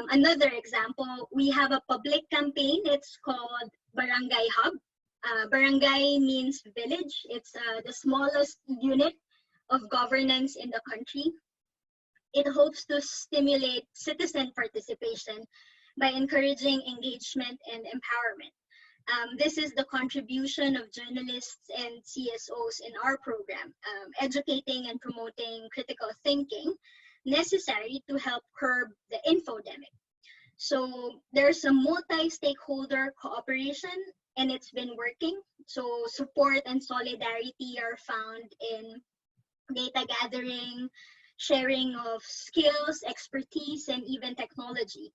another example, we have a public campaign. It's called Barangay Hub. Barangay means village. It's the smallest unit of governance in the country. It hopes to stimulate citizen participation by encouraging engagement and empowerment. This is the contribution of journalists and CSOs in our program, educating and promoting critical thinking necessary to help curb the infodemic. So there's a multi-stakeholder cooperation and it's been working. So support and solidarity are found in data gathering, sharing of skills, expertise, and even technology,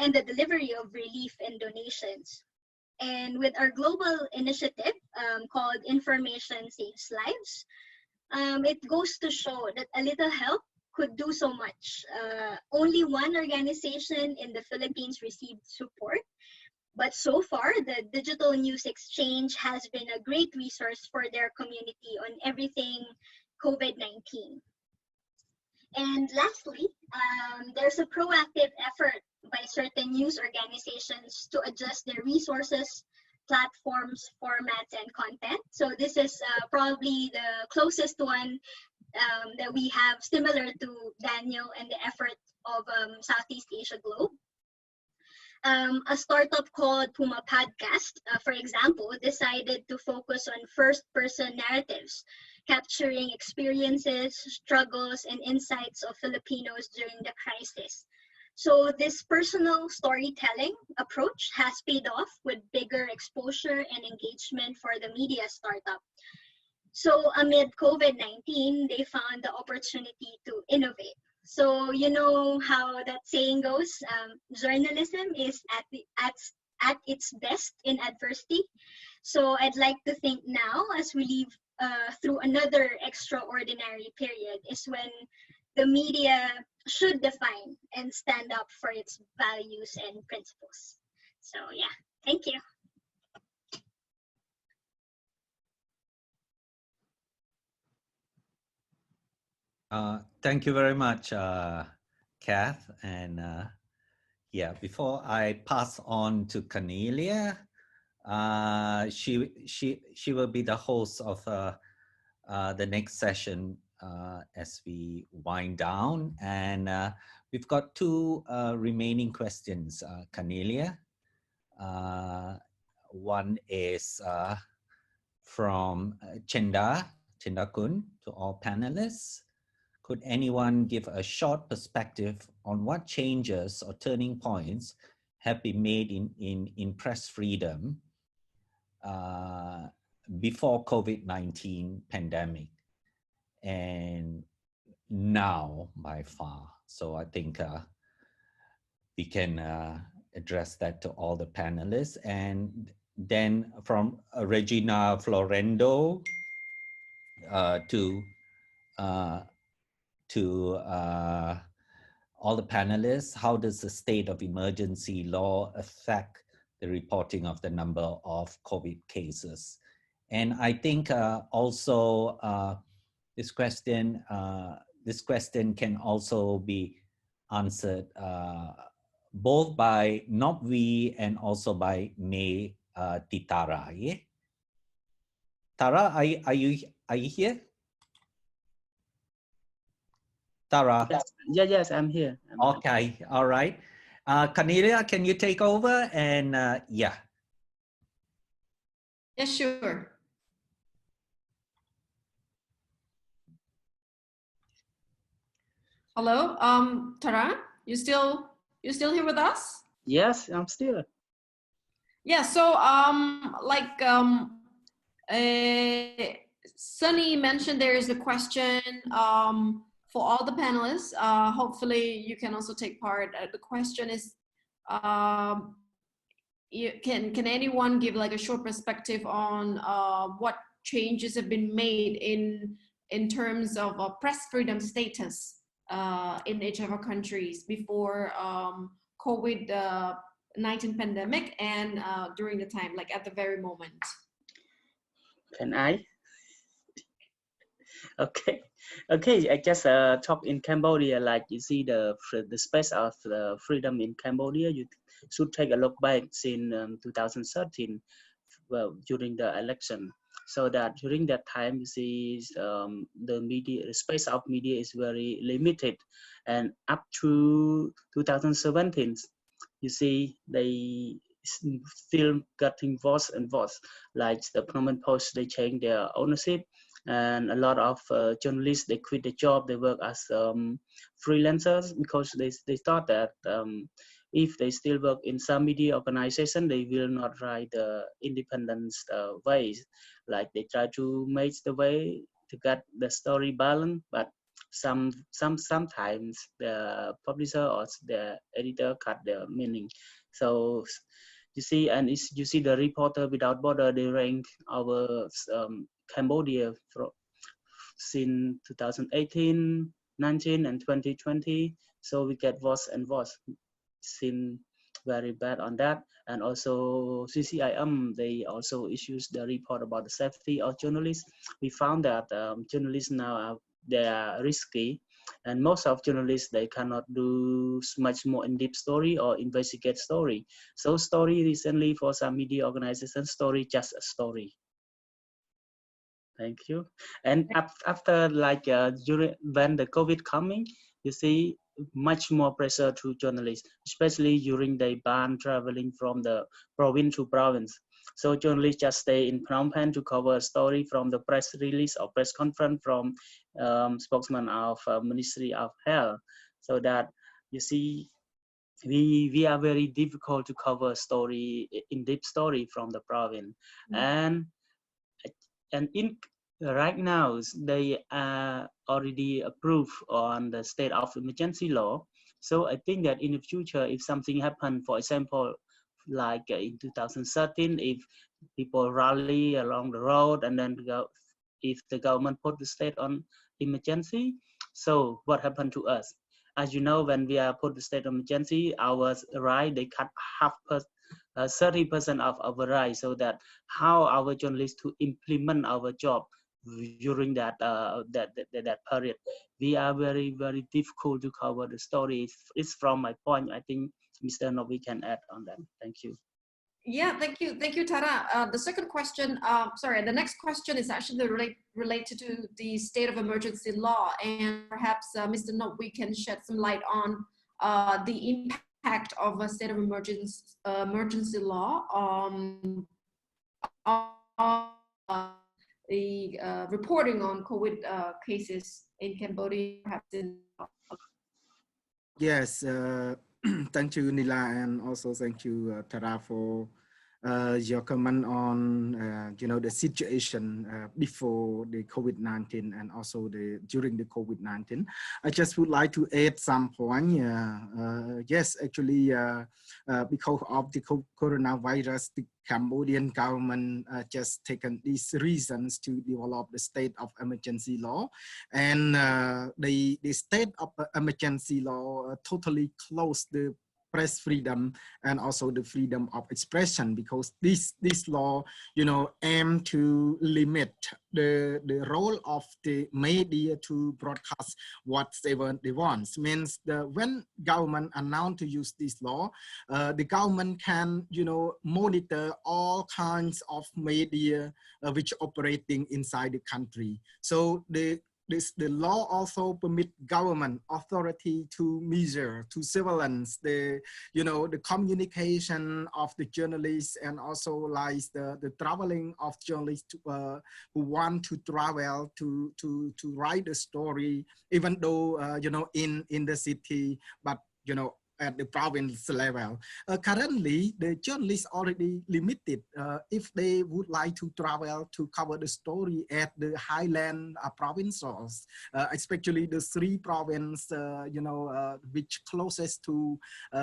and the delivery of relief and donations. And with our global initiative called Information Saves Lives, it goes to show that a little help could do so much. Only one organization in the Philippines received support, but so far the Digital News Exchange has been a great resource for their community on everything COVID-19. And lastly, there's a proactive effort by certain news organizations to adjust their resources, platforms, formats, and content. So this is probably the closest one that we have, similar to Daniel and the effort of Southeast Asia Globe. A startup called Puma Podcast, for example, decided to focus on first-person narratives, capturing experiences, struggles, and insights of Filipinos during the crisis. So this personal storytelling approach has paid off with bigger exposure and engagement for the media startup. So amid COVID-19, they found the opportunity to innovate. So you know how that saying goes, journalism is at its best in adversity. So I'd like to think now, as we live through another extraordinary period, is when the media should define and stand up for its values and principles. So yeah, thank you. Thank you very much, Kath. And yeah, before I pass on to Cornelia, she will be the host of the next session as we wind down. And we've got 2 remaining questions, Cornelia. One is from Chenda Kun, to all panelists. Could anyone give a short perspective on what changes or turning points have been made in press freedom before COVID-19 pandemic and now by far? So I think we can address that to all the panelists. And then from Regina Florendo to all the panelists, how does the state of emergency law affect the reporting of the number of COVID cases? And I think also this question can also be answered both by Nopvi and also by May Titara. Yeah? Tara, are you here? Tara? Yes, I'm here. Okay, all right. Cornelia, can you take over? And yeah. Yes, sure. Hello, Tara, you still here with us? Yes, I'm still. Yeah, so Sunny mentioned there is a question for all the panelists. Hopefully you can also take part. The question is, can anyone give like a short perspective on what changes have been made in terms of press freedom status in each of our countries before COVID-19 pandemic and during the time, like at the very moment? Can I? Okay, okay. I just talk in Cambodia. Like you see the space of the freedom in Cambodia. You should take a look back since 2013, well, during the election. So that during that time, you see the media, the space of media is very limited, and up to 2017, you see they still getting worse and worse. Like the Phnom Penh Post, they change their ownership, and a lot of journalists, they quit the job, they work as freelancers because they thought that if they still work in some media organization, they will not write the independent ways. Like they try to make the way to get the story balance, but sometimes the publisher or the editor cut the meaning. So you see, and you see the Reporter Without Border, they rank our Cambodia since 2018, 19, and 2020. So we get worse and worse. Seem very bad on that. And also CCIM, they also issues the report about the safety of journalists. We found that journalists now they are risky, and most of journalists, they cannot do much more in-depth story or investigate story. So story recently for some media organizations, story just a story. Thank you. And after like during when the COVID coming, you see much more pressure to journalists, especially during the ban traveling from the province to province. So journalists just stay in Phnom Penh to cover a story from the press release or press conference from spokesman of Ministry of Health. So that you see, we are very difficult to cover story, in-depth story from the province. And in right now they are already approved on the state of emergency law. So I think that in the future, if something happen, for example, like in 2013, if people rally along the road and then if the government put the state on emergency, so what happened to us? As you know, when we are put the state of emergency, our right, they cut 30% of our right, so that how our journalists to implement our job during that that period, we are very, very difficult to cover the story. It's from my point. I think Mr. Novi can add on that. Thank you. Yeah, thank you, Tara. The second question, the next question is actually related to the state of emergency law, and perhaps Mr. Novi can shed some light on the impact of a state of emergency law on the reporting on COVID cases in Cambodia, perhaps in. Yes, thank you, Nila, and also thank you, Tara, for your comment on the situation before the COVID-19 and also during the COVID-19. I just would like to add some point. Yes, actually, because of the coronavirus, the Cambodian government just taken these reasons to develop the state of emergency law, and the state of emergency law totally closed the press freedom and also the freedom of expression, because this law aim to limit the role of the media to broadcast whatever they want. Means when government announced to use this law, the government can monitor all kinds of media which operating inside the country. So the law also permit government authority to measure, to surveillance the communication of the journalists, and also like the traveling of journalists who want to travel to write the story, even though in the city, but at the province level. Currently, the journalists already limited if they would like to travel to cover the story at the highland provinces, especially the three provinces, which closest to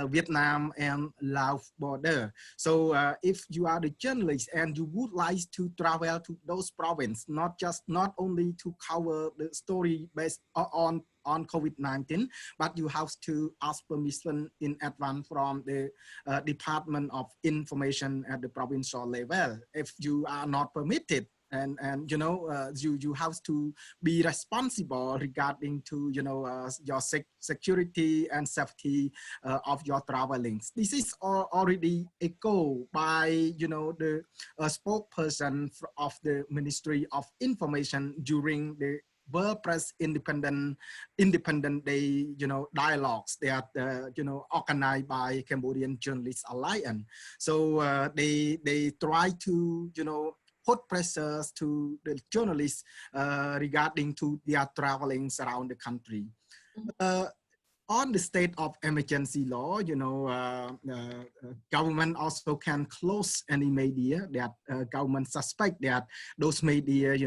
Vietnam and Laos border. So if you are the journalist and you would like to travel to those provinces, not only to cover the story based on COVID-19, but you have to ask permission in advance from the Department of Information at the provincial level. If you are not permitted, and you have to be responsible regarding to your security and safety of your travelings. This is already echoed by the spokesperson of the Ministry of Information during the World Press Independent Day, dialogues that organized by Cambodian Journalists Alliance. So they try to put pressures to the journalists regarding to their travelings around the country. On the state of emergency law, government also can close any media that government suspect that those media,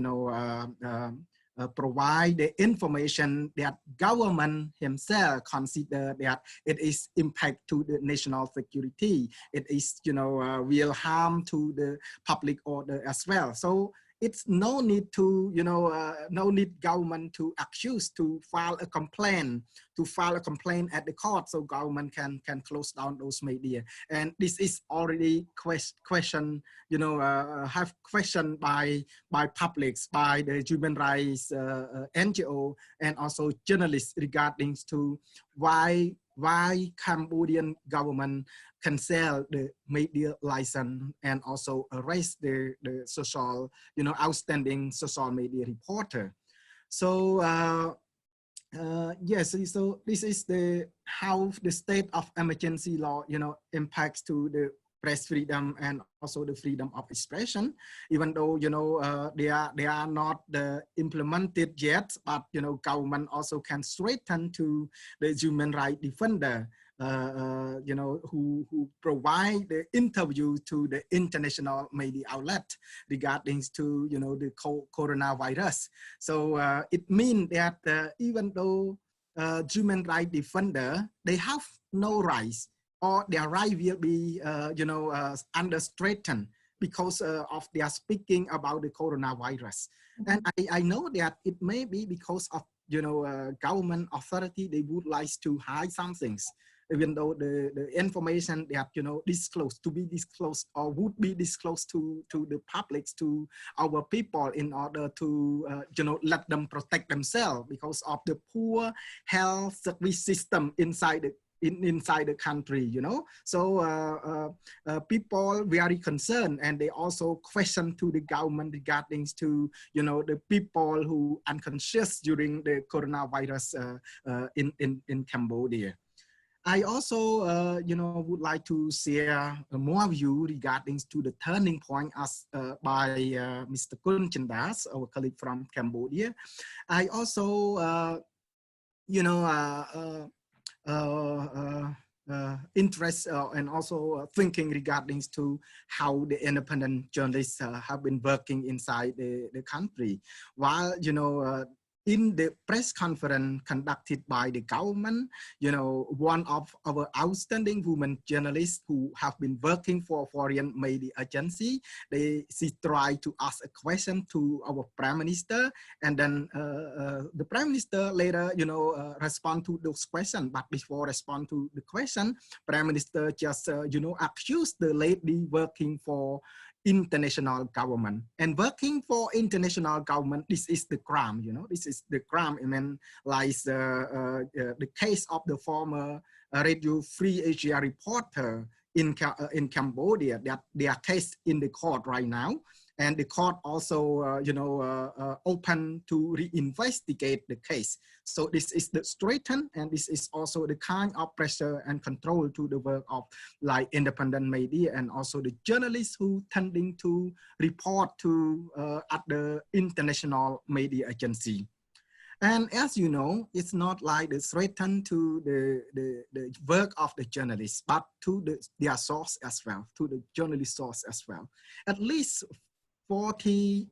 provide the information that government himself consider that it is impact to the national security. It is, real harm to the public order as well. So it's no need to, no need government to accuse to file a complaint at the court, so government can close down those media. And this is already question, have questioned by publics, by the human rights NGO, and also journalists regarding to why Cambodian government cancel the media license and also arrest the social, outstanding social media reporter. So yes, so this is how the state of emergency law, impacts to the press freedom and also the freedom of expression, even though they are not implemented yet, but government also can strengthen to the human rights defender, who provide the interview to the international media outlet regarding to the coronavirus. So it means that even though human rights defender, they have no rights, or their right will be under threatened because of their speaking about the coronavirus. And I know that it may be because of government authority, they would like to hide some things, even though the information that disclosed or would be disclosed to the public, to our people, in order to let them protect themselves because of the poor health service system inside the country, So people very concerned, and they also question to the government regarding to, the people who unconscious during the coronavirus in Cambodia. I also, would like to share more view regarding to the turning point as by Mr. Kun Chendas, our colleague from Cambodia. I also, interest and also thinking regarding to how the independent journalists have been working inside the country. While, you know, in the press conference conducted by the government, you know, one of our outstanding women journalists who have been working for foreign media agency, she tried to ask a question to our Prime Minister, and then the Prime Minister later, you know, respond to those questions. But before respond to the question, Prime Minister just, you know, accused the lady working for international government, and working for international government, this is the crime, you know, this is the crime. I mean, like the case of the former Radio Free Asia reporter in Cambodia, that their case in the court right now, and the court also you know, open to reinvestigate the case. So this is the straighten, and this is also the kind of pressure and control to the work of like independent media, and also the journalists who tending to report to at the international media agency. And as you know, it's not like the threaten to the work of the journalists, but to their source as well, to the journalist source as well. At least 40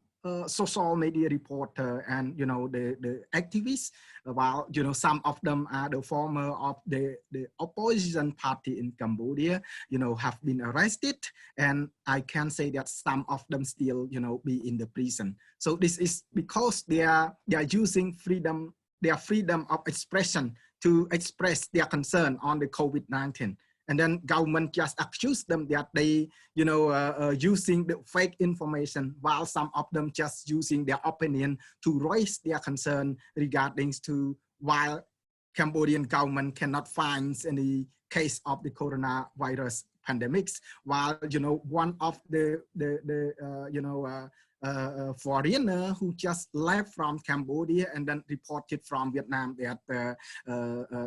social media reporter and, you know, the activists, while, you know, some of them are the former of the opposition party in Cambodia, you know, have been arrested, and I can say that some of them still, you know, be in the prison. So this is because they are using freedom, their freedom of expression to express their concern on the COVID-19. And then government just accused them that they, you know, using the fake information, while some of them just using their opinion to raise their concern regarding to while Cambodian government cannot find any case of the coronavirus pandemics, while, you know, one of the you know, foreigner who just left from Cambodia and then reported from Vietnam that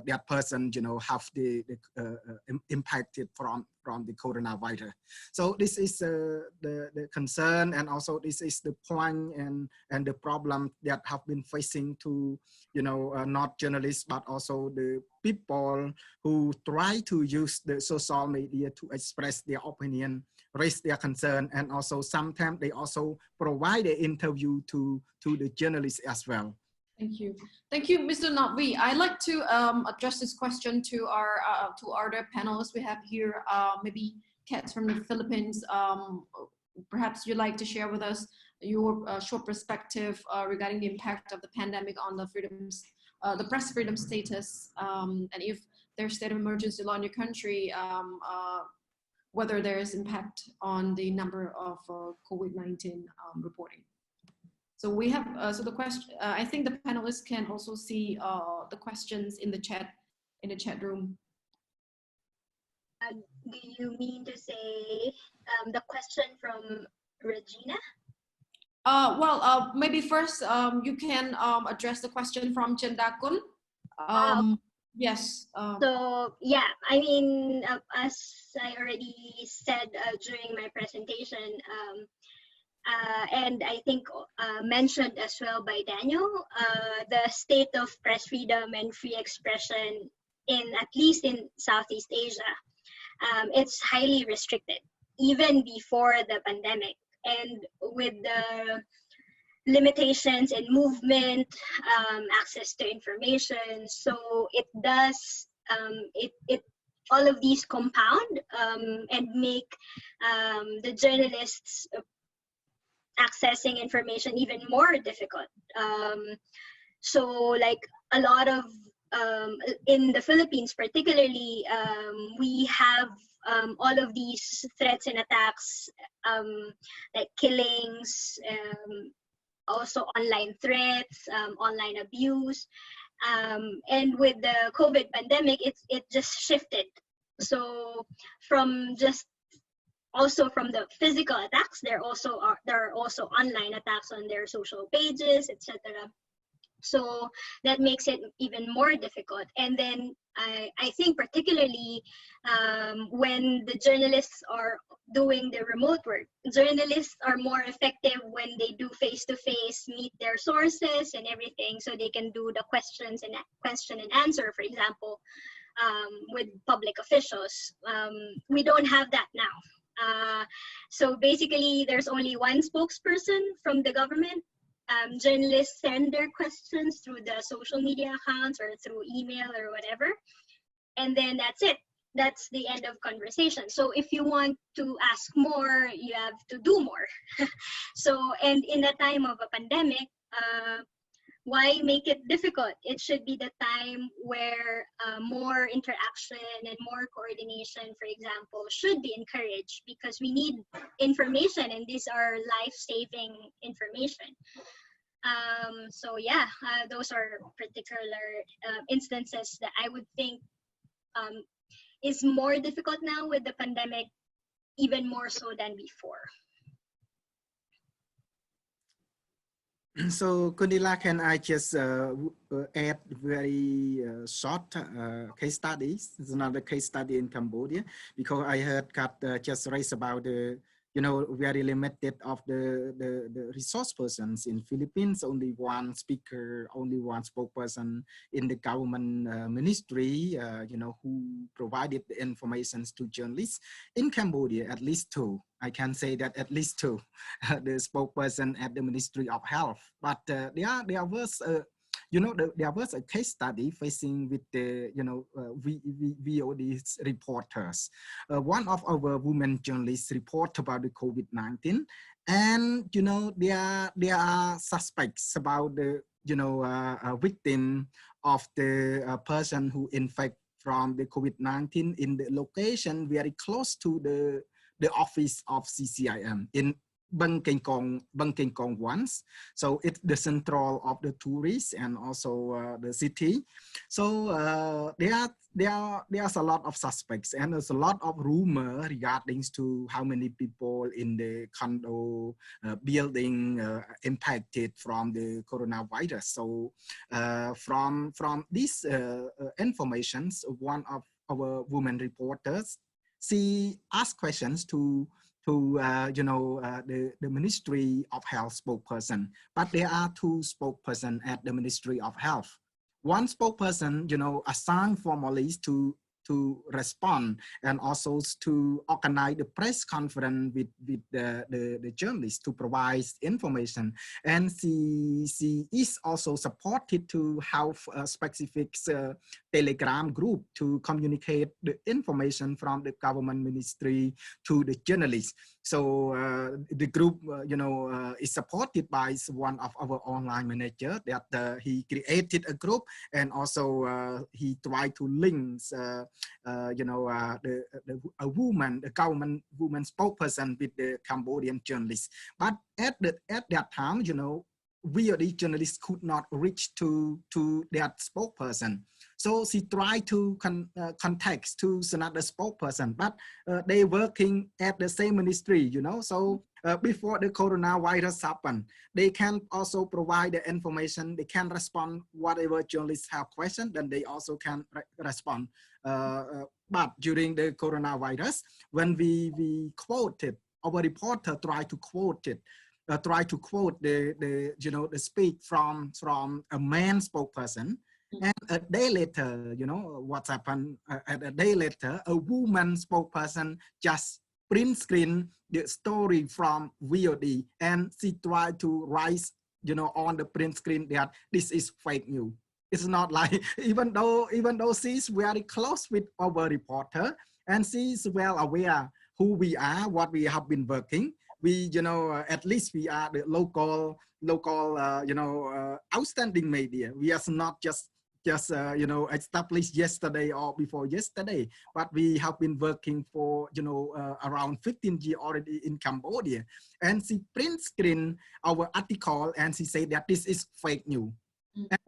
that person, you know, have the impacted from the coronavirus. So this is the concern, and also this is the point and the problem that have been facing to, you know, not journalists, but also the people who try to use the social media to express their opinion, raise their concern, and also sometimes they also provide an interview to the journalists as well. Thank you. Thank you, Mr. Notvi. I'd like to address this question to our other panelists we have here. Maybe Kat from the Philippines. Perhaps you'd like to share with us your short perspective regarding the impact of the pandemic on the freedoms, the press freedom status, and if there's state of emergency law in your country, whether there is impact on the number of COVID-19 reporting. So we have, so the question, I think the panelists can also see the questions in the chat room. Do you mean to say the question from Regina? Well, maybe first you can address the question from Chendakun. Yes. So yeah, I mean, as I already said during my presentation, and I think mentioned as well by Daniel, the state of press freedom and free expression at least in Southeast Asia, it's highly restricted, even before the pandemic. And with the limitations in movement, access to information, so it does, all of these compound and make the journalists accessing information even more difficult. So like a lot of, in the Philippines particularly, we have all of these threats and attacks, like killings, also online threats, online abuse. And with the COVID pandemic, it just shifted. So from just also from the physical attacks, there are also online attacks on their social pages, etc. So that makes it even more difficult. And then I think particularly when the journalists are doing the remote work, journalists are more effective when they do face-to-face, meet their sources and everything, so they can do the question and answer, for example. with public officials. We don't have that now. So basically, there's only one spokesperson from the government. Journalists send their questions through the social media accounts or through email or whatever. And then that's it. That's the end of conversation. So if you want to ask more, you have to do more. So, and in a time of a pandemic, why make it difficult? It should be the time where more interaction and more coordination, for example, should be encouraged, because we need information, and these are life-saving information. So yeah, those are particular instances that I would think is more difficult now with the pandemic, even more so than before. So, Kundila, can I just add very short case studies? It's another case study in Cambodia, because I heard Kat just raised about the, you know, very limited of the resource persons in Philippines, only one speaker, only one spokesperson in the government ministry, you know, who provided the information to journalists. In Cambodia, at least two. I can say that at least two, the spokesperson at the Ministry of Health. But there was, you know, there was a case study facing with the, you know, VOD reporters. One of our women journalists report about the COVID-19, and, you know, there are suspects about the, you know, victim of the person who infected from the COVID-19 in the location very close to the office of CCIM in Bang Keng Kong once. So it's the central of the tourists and also the city. So there's a lot of suspects, and there's a lot of rumor regarding to how many people in the condo building impacted from the coronavirus. So from these informations, one of our women reporters, she asked questions to you know, the Ministry of Health spokesperson, but there are two spokespersons at the Ministry of Health. One spokesperson, you know, assigned formally to respond and also to organize the press conference with the journalists to provide information. And she is also supported to have a specific Telegram group to communicate the information from the government ministry to the journalists. So the group, you know, is supported by one of our online manager that he created a group, and also he tried to link, you know, a woman, the government woman spokesperson with the Cambodian journalists. But at that time, you know, VOD journalists could not reach to that spokesperson. So she tried to contact to another spokesperson, but they working at the same ministry, you know. So before the coronavirus happened, they can also provide the information. They can respond whatever journalists have questions, then they also can respond. But during the coronavirus, when we quoted, our reporter tried to quote it. Try to quote the you know, the speech from a man spokesperson, and a day later, you know what's happened. A day later, a woman spokesperson just print screen the story from VOD, and she tried to write, you know, on the print screen that this is fake news. It's not like, even though she's very close with our reporter, and she's well aware who we are, what we have been working. We, you know, at least we are the local, you know, outstanding media. We are not just you know, established yesterday or before yesterday, but we have been working for, you know, around 15 years already in Cambodia. And she print screen our article, and she said that this is fake news.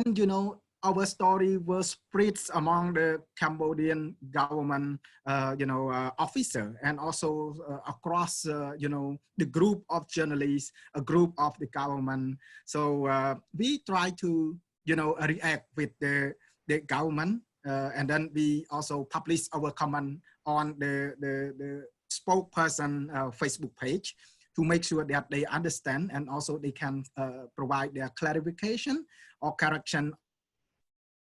And, you know, our story was spread among the Cambodian government, you know, officer, and also across, you know, the group of journalists, a group of the government. So we try to, you know, react with the government, and then we also publish our comment on the spokesperson Facebook page to make sure that they understand, and also they can provide their clarification or correction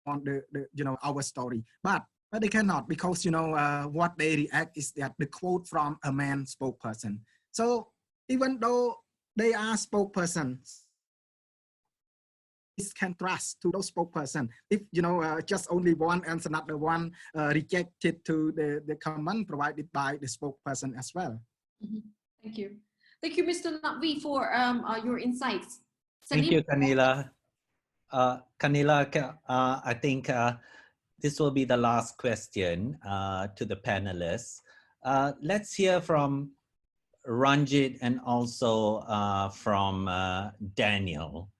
on the you know, our story. But But they cannot, because what they react is that the quote from a man spokesperson. So even though they are spokespersons, can trust to those spokesperson. If just only one and another one rejected to the comment provided by the spokesperson as well. Thank you. Thank you, Mr. Nakvi, for your insights. Thank you, Kanila. Kanila, I think this will be the last question to the panelists. Let's hear from Ranjit and also from Daniel.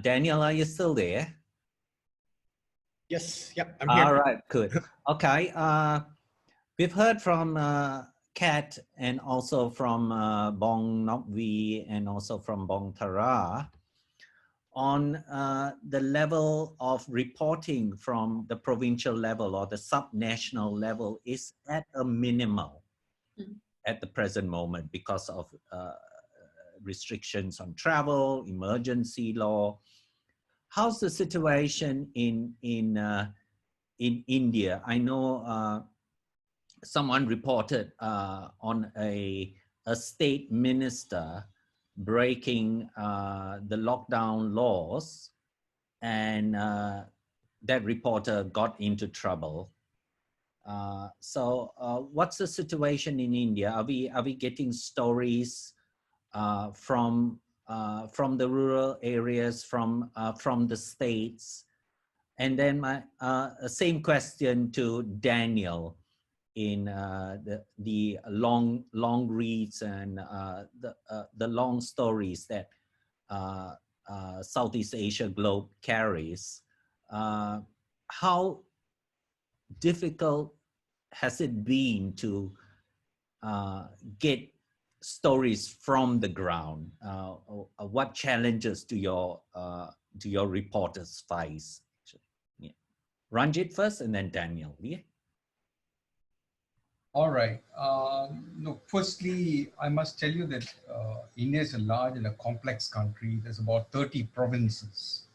Daniel, are you still there? Yes, yep, I'm here. All right, good. Okay, we've heard from Kat and also from Bong Nopvi and also from Bong Tara on the level of reporting from the provincial level or the subnational level is at a minimal at the present moment because of restrictions on travel, emergency law. How's the situation in India? I know someone reported on a state minister breaking the lockdown laws, and that reporter got into trouble. So what's the situation in India? Are we getting stories from the rural areas, from the states? And then my same question to Daniel in the long reads and the long stories that Southeast Asia Globe carries. How difficult has it been to get stories from the ground? What challenges do your reporters face? Yeah. Ranjit first, and then Daniel. Yeah. All right. Look, firstly, I must tell you that India is a large and a complex country. There's about 30 provinces.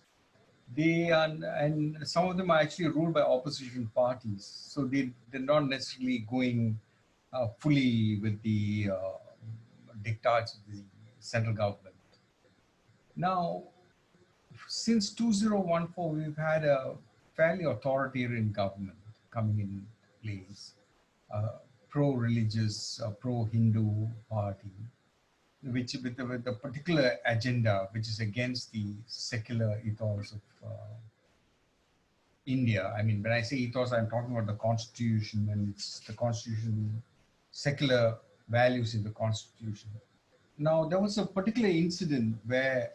And some of them are actually ruled by opposition parties. So they're not necessarily going fully with the diktats of the central government. Now, since 2014, we've had a fairly authoritarian government coming in place. Pro-religious, pro-Hindu party, which with a particular agenda, which is against the secular ethos of India. I mean, when I say ethos, I'm talking about the constitution, and it's the constitution, secular values in the constitution. Now, there was a particular incident where,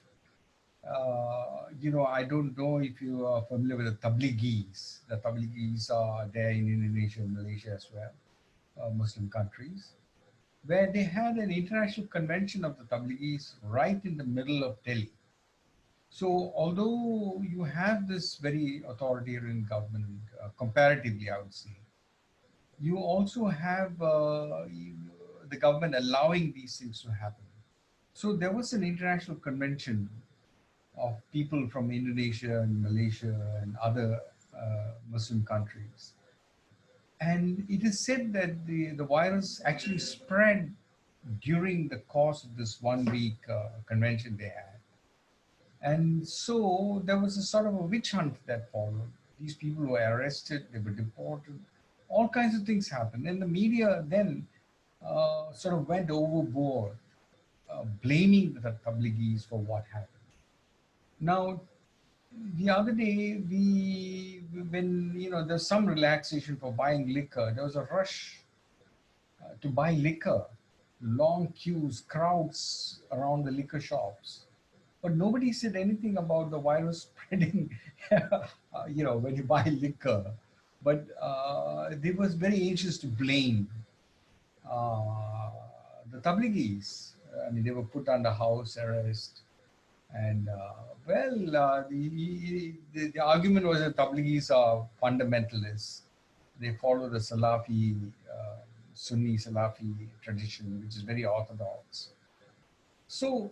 I don't know if you are familiar with the Tabligis. The Tabligis are there in Indonesia and Malaysia as well. Muslim countries, where they had an international convention of the Tabligis right in the middle of Delhi. So although you have this very authoritarian government, comparatively, I would say, you also have the government allowing these things to happen. So there was an international convention of people from Indonesia and Malaysia and other Muslim countries. And it is said that the virus actually spread during the course of this 1 week convention they had. And so there was a sort of a witch hunt that followed. These people were arrested, they were deported, all kinds of things happened. And the media then sort of went overboard, blaming the Tabligis for what happened. Now, the other day, when there's some relaxation for buying liquor, there was a rush to buy liquor, long queues, crowds around the liquor shops. But nobody said anything about the virus spreading, when you buy liquor. But they was very anxious to blame the Tabligis. I mean, they were put under house arrest. And the argument was that Tabligis are fundamentalists. They follow the Salafi, Sunni Salafi tradition, which is very orthodox. So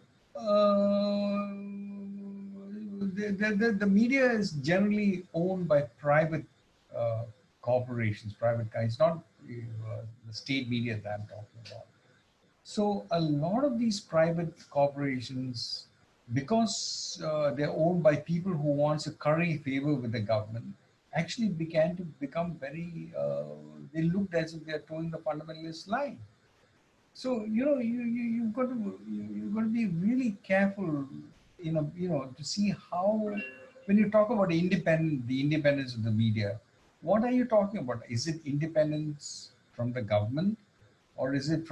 the media is generally owned by private corporations, private guys, not the state media that I'm talking about. So a lot of these private corporations, because they're owned by people who want to curry favor with the government, actually began to become very, they looked as if they're towing the fundamentalist line. So, you've got to be really careful, to see how, when you talk about the independence of the media, what are you talking about? Is it independence from the government? Or is it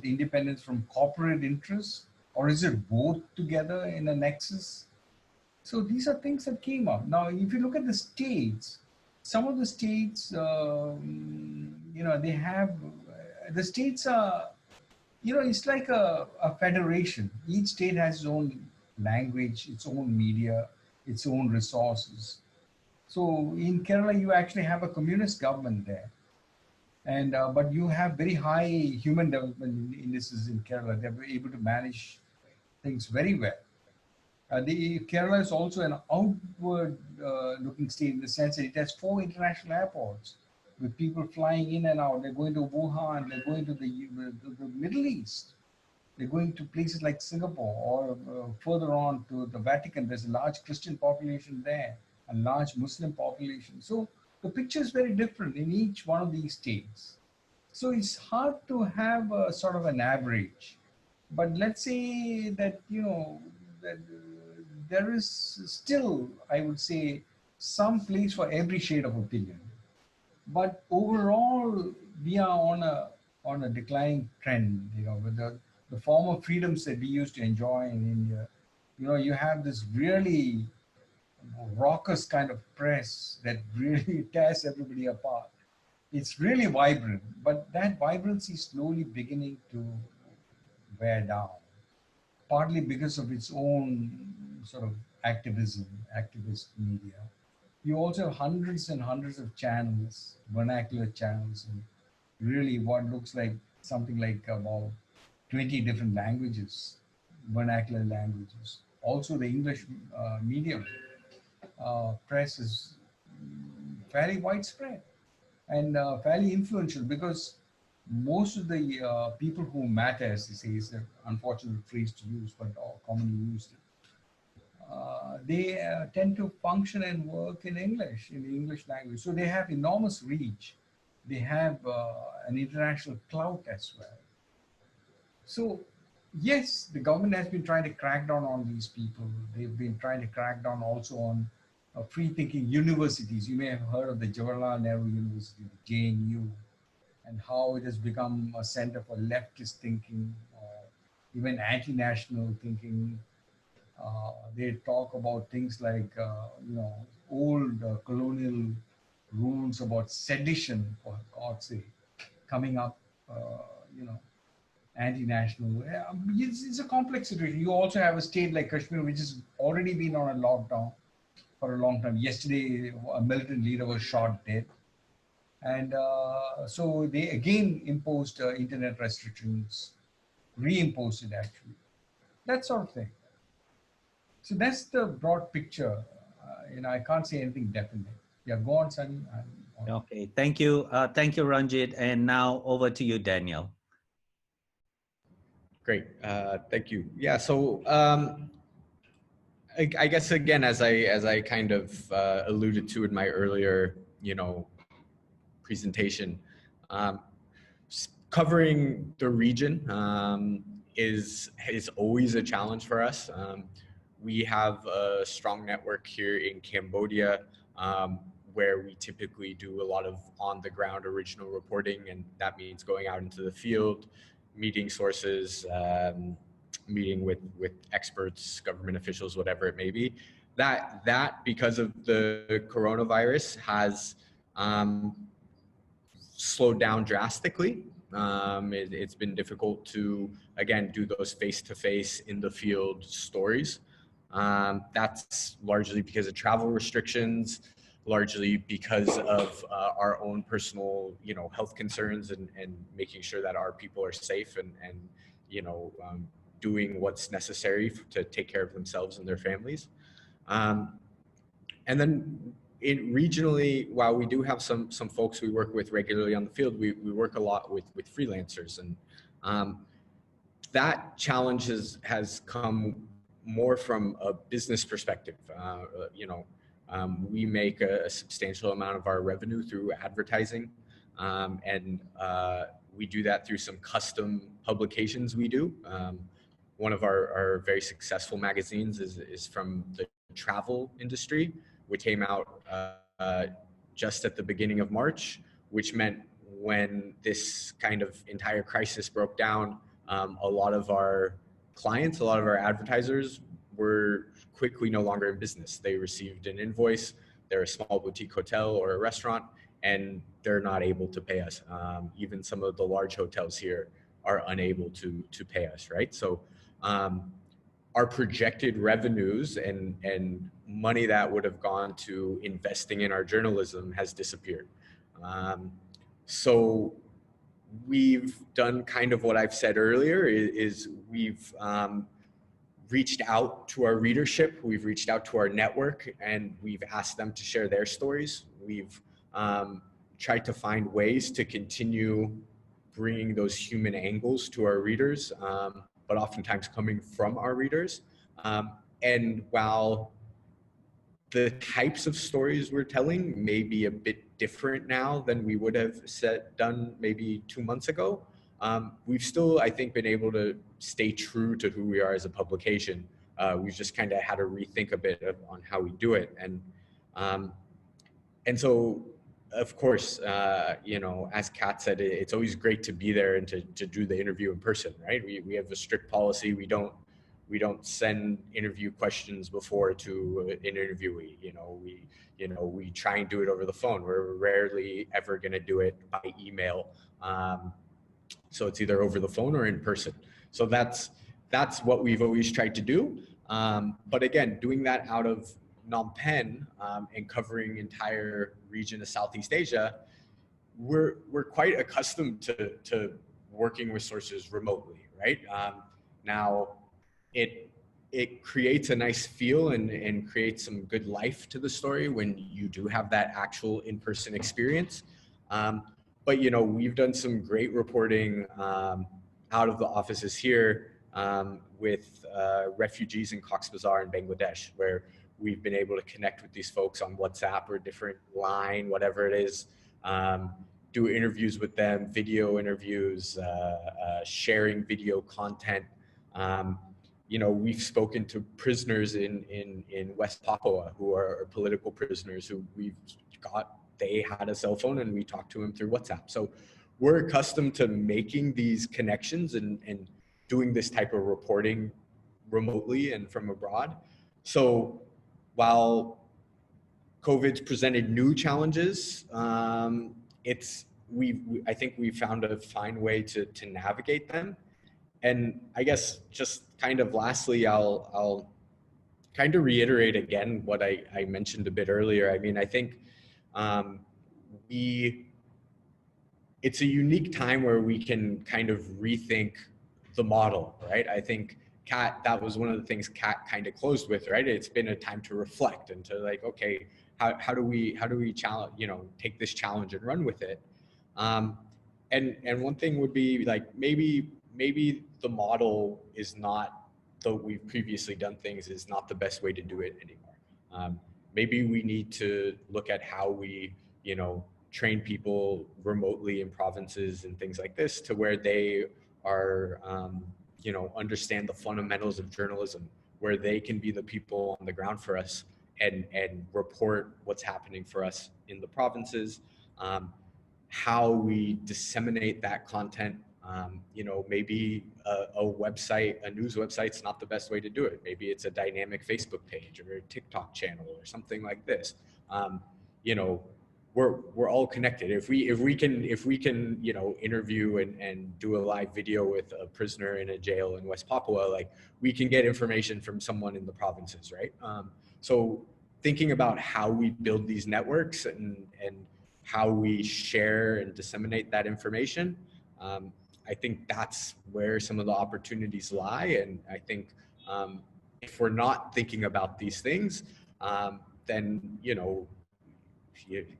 independence from corporate interests, or is it both together in a nexus? So these are things that came up. Now, if you look at the states, some of the states, they have the states are, it's like a federation. Each state has its own language, its own media, its own resources. So in Kerala, you actually have a communist government there. And but you have very high human development indices in Kerala. They're able to manage things very well. The Kerala is also an outward looking state in the sense that it has 4 international airports with people flying in and out. They're going to Wuhan, they're going to the Middle East. They're going to places like Singapore or further on to the Vatican. There's a large Christian population there, a large Muslim population. So the picture is very different in each one of these states. So it's hard to have a sort of an average. But let's say that, that there is still, I would say, some place for every shade of opinion. But overall, we are on a declining trend, with the form of freedoms that we used to enjoy in India. You have this really raucous kind of press that really tears everybody apart. It's really vibrant, but that vibrancy is slowly beginning to wear down, partly because of its own sort of activist media. You also have hundreds and hundreds of channels, vernacular channels, and really what looks like something like about 20 different languages, vernacular languages. Also, the English medium press is fairly widespread and fairly influential, because most of the people who matter, as they say, is an unfortunate phrase to use, but commonly used, they tend to function and work in the English language. So they have enormous reach. They have an international clout as well. So yes, the government has been trying to crack down on these people. They've been trying to crack down also on free-thinking universities. You may have heard of the Jawaharlal Nehru University, the JNU, and how it has become a center for leftist thinking, even anti-national thinking. They talk about things like, old colonial rules about sedition, for God's sake, coming up, anti-national. It's a complex situation. You also have a state like Kashmir, which has already been on a lockdown for a long time. Yesterday, a militant leader was shot dead. And so they again imposed internet restrictions, reimposed it actually, that sort of thing. So that's the broad picture. I can't say anything definite. Yeah, go on, Sunny. Okay, thank you. Thank you, Ranjit. And now over to you, Daniel. Great, thank you. Yeah, so I guess again, as I kind of alluded to in my earlier, presentation, covering the region is always a challenge for us. We have a strong network here in Cambodia, where we typically do a lot of on-the-ground original reporting, and that means going out into the field, meeting sources, meeting with experts, government officials, whatever it may be. That because of the coronavirus has slowed down drastically. It's been difficult to, again, do those face-to-face in the field stories. That's largely because of travel restrictions, largely because of our own personal, health concerns and making sure that our people are safe and doing what's necessary to take care of themselves and their families. And then regionally, while we do have some folks we work with regularly on the field, we work a lot with freelancers, and that challenge has come more from a business perspective. We make a substantial amount of our revenue through advertising, and we do that through some custom publications we do. One of our very successful magazines is from the travel industry, which came out just at the beginning of March, which meant when this kind of entire crisis broke down, a lot of our clients, a lot of our advertisers were quickly no longer in business. They received an invoice, they're a small boutique hotel or a restaurant, and they're not able to pay us. Even some of the large hotels here are unable to pay us, right? So our projected revenues and money that would have gone to investing in our journalism has disappeared. So we've done kind of what I've said earlier, is we've reached out to our readership, we've reached out to our network, and we've asked them to share their stories. We've tried to find ways to continue bringing those human angles to our readers, but oftentimes coming from our readers. And while the types of stories we're telling may be a bit different now than we would have done maybe 2 months ago, we've still, I think, been able to stay true to who we are as a publication. We've just kind of had to rethink a bit on how we do it. And so, of course, as Kat said, it's always great to be there and to do the interview in person, right? We have a strict policy. We don't send interview questions before to an interviewee. We try and do it over the phone. We're rarely ever going to do it by email. So it's either over the phone or in person. So that's what we've always tried to do. But again, doing that out of Phnom Penh and covering entire region of Southeast Asia, we're quite accustomed to working with sources remotely, right? Now, it creates a nice feel and creates some good life to the story when you do have that actual in-person experience. But we've done some great reporting out of the offices here with refugees in Cox's Bazar in Bangladesh, where we've been able to connect with these folks on WhatsApp or different line, whatever it is, do interviews with them, video interviews, sharing video content. We've spoken to prisoners in West Papua who are political prisoners who they had a cell phone and we talked to them through WhatsApp. So we're accustomed to making these connections and doing this type of reporting remotely and from abroad. So while COVID's presented new challenges, I think we found a fine way to navigate them. And I guess just kind of lastly, I'll kind of reiterate again what I mentioned a bit earlier. I mean, I think it's a unique time where we can kind of rethink the model, right? I think that was one of the things Kat kind of closed with, right? It's been a time to reflect and to okay, how do we challenge, take this challenge and run with it? And one thing would be maybe the model is not, though we've previously done things, is not the best way to do it anymore. Maybe we need to look at how we, train people remotely in provinces and things like this to where they are, understand the fundamentals of journalism, where they can be the people on the ground for us and report what's happening for us in the provinces, how we disseminate that content. Maybe a website, a news website's not the best way to do it. Maybe it's a dynamic Facebook page or a TikTok channel or something like this. We're all connected. If we can interview and do a live video with a prisoner in a jail in West Papua, we can get information from someone in the provinces, right? So thinking about how we build these networks and how we share and disseminate that information, I think that's where some of the opportunities lie. And I think if we're not thinking about these things, then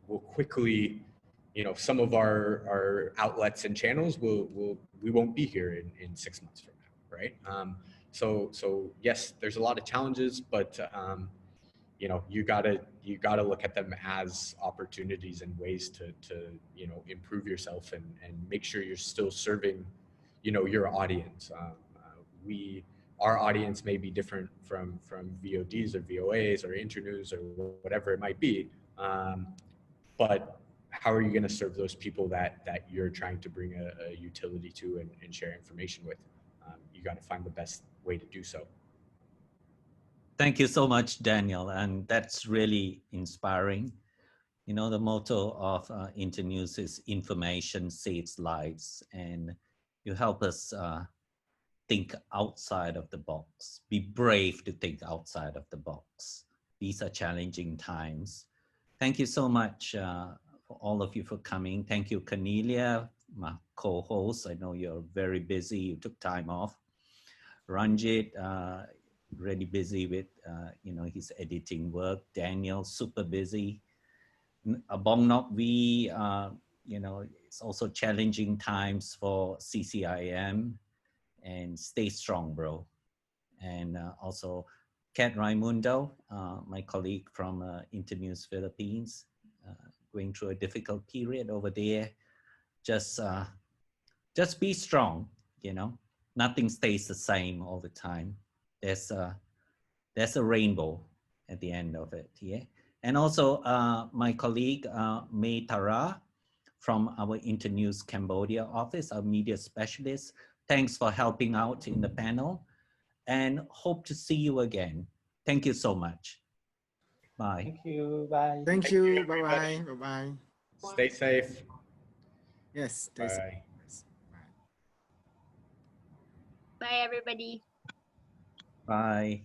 we'll quickly, some of our outlets and channels we won't be here in 6 months from now, right? So yes, there's a lot of challenges, but you gotta look at them as opportunities and ways to improve yourself and make sure you're still serving your audience. Our audience may be different from VODs or VOAs or Internews or whatever it might be, but how are you going to serve those people that you're trying to bring a utility to and share information with? You got to find the best way to do so. Thank you so much, Daniel, and that's really inspiring. The motto of Internews is information saves lives, and you help us think outside of the box. Be brave to think outside of the box. These are challenging times. Thank you so much for all of you for coming. Thank you, Cornelia, my co-host. I know you're very busy. You took time off. Ranjit, really busy with his editing work. Daniel, super busy. Bong Nok Vi, it's also challenging times for CCIM, and stay strong, bro. And also Kat Raimundo, my colleague from Internews Philippines, going through a difficult period over there. Just be strong, nothing stays the same all the time. There's a rainbow at the end of it, yeah. And also my colleague May Tara from our Internews Cambodia office, our media specialist. Thanks for helping out in the panel, and hope to see you again. Thank you so much. Bye. Thank you. Bye. Thank you. Bye-bye. Bye-bye. Stay safe. Yes, stay safe. Bye, everybody. Bye.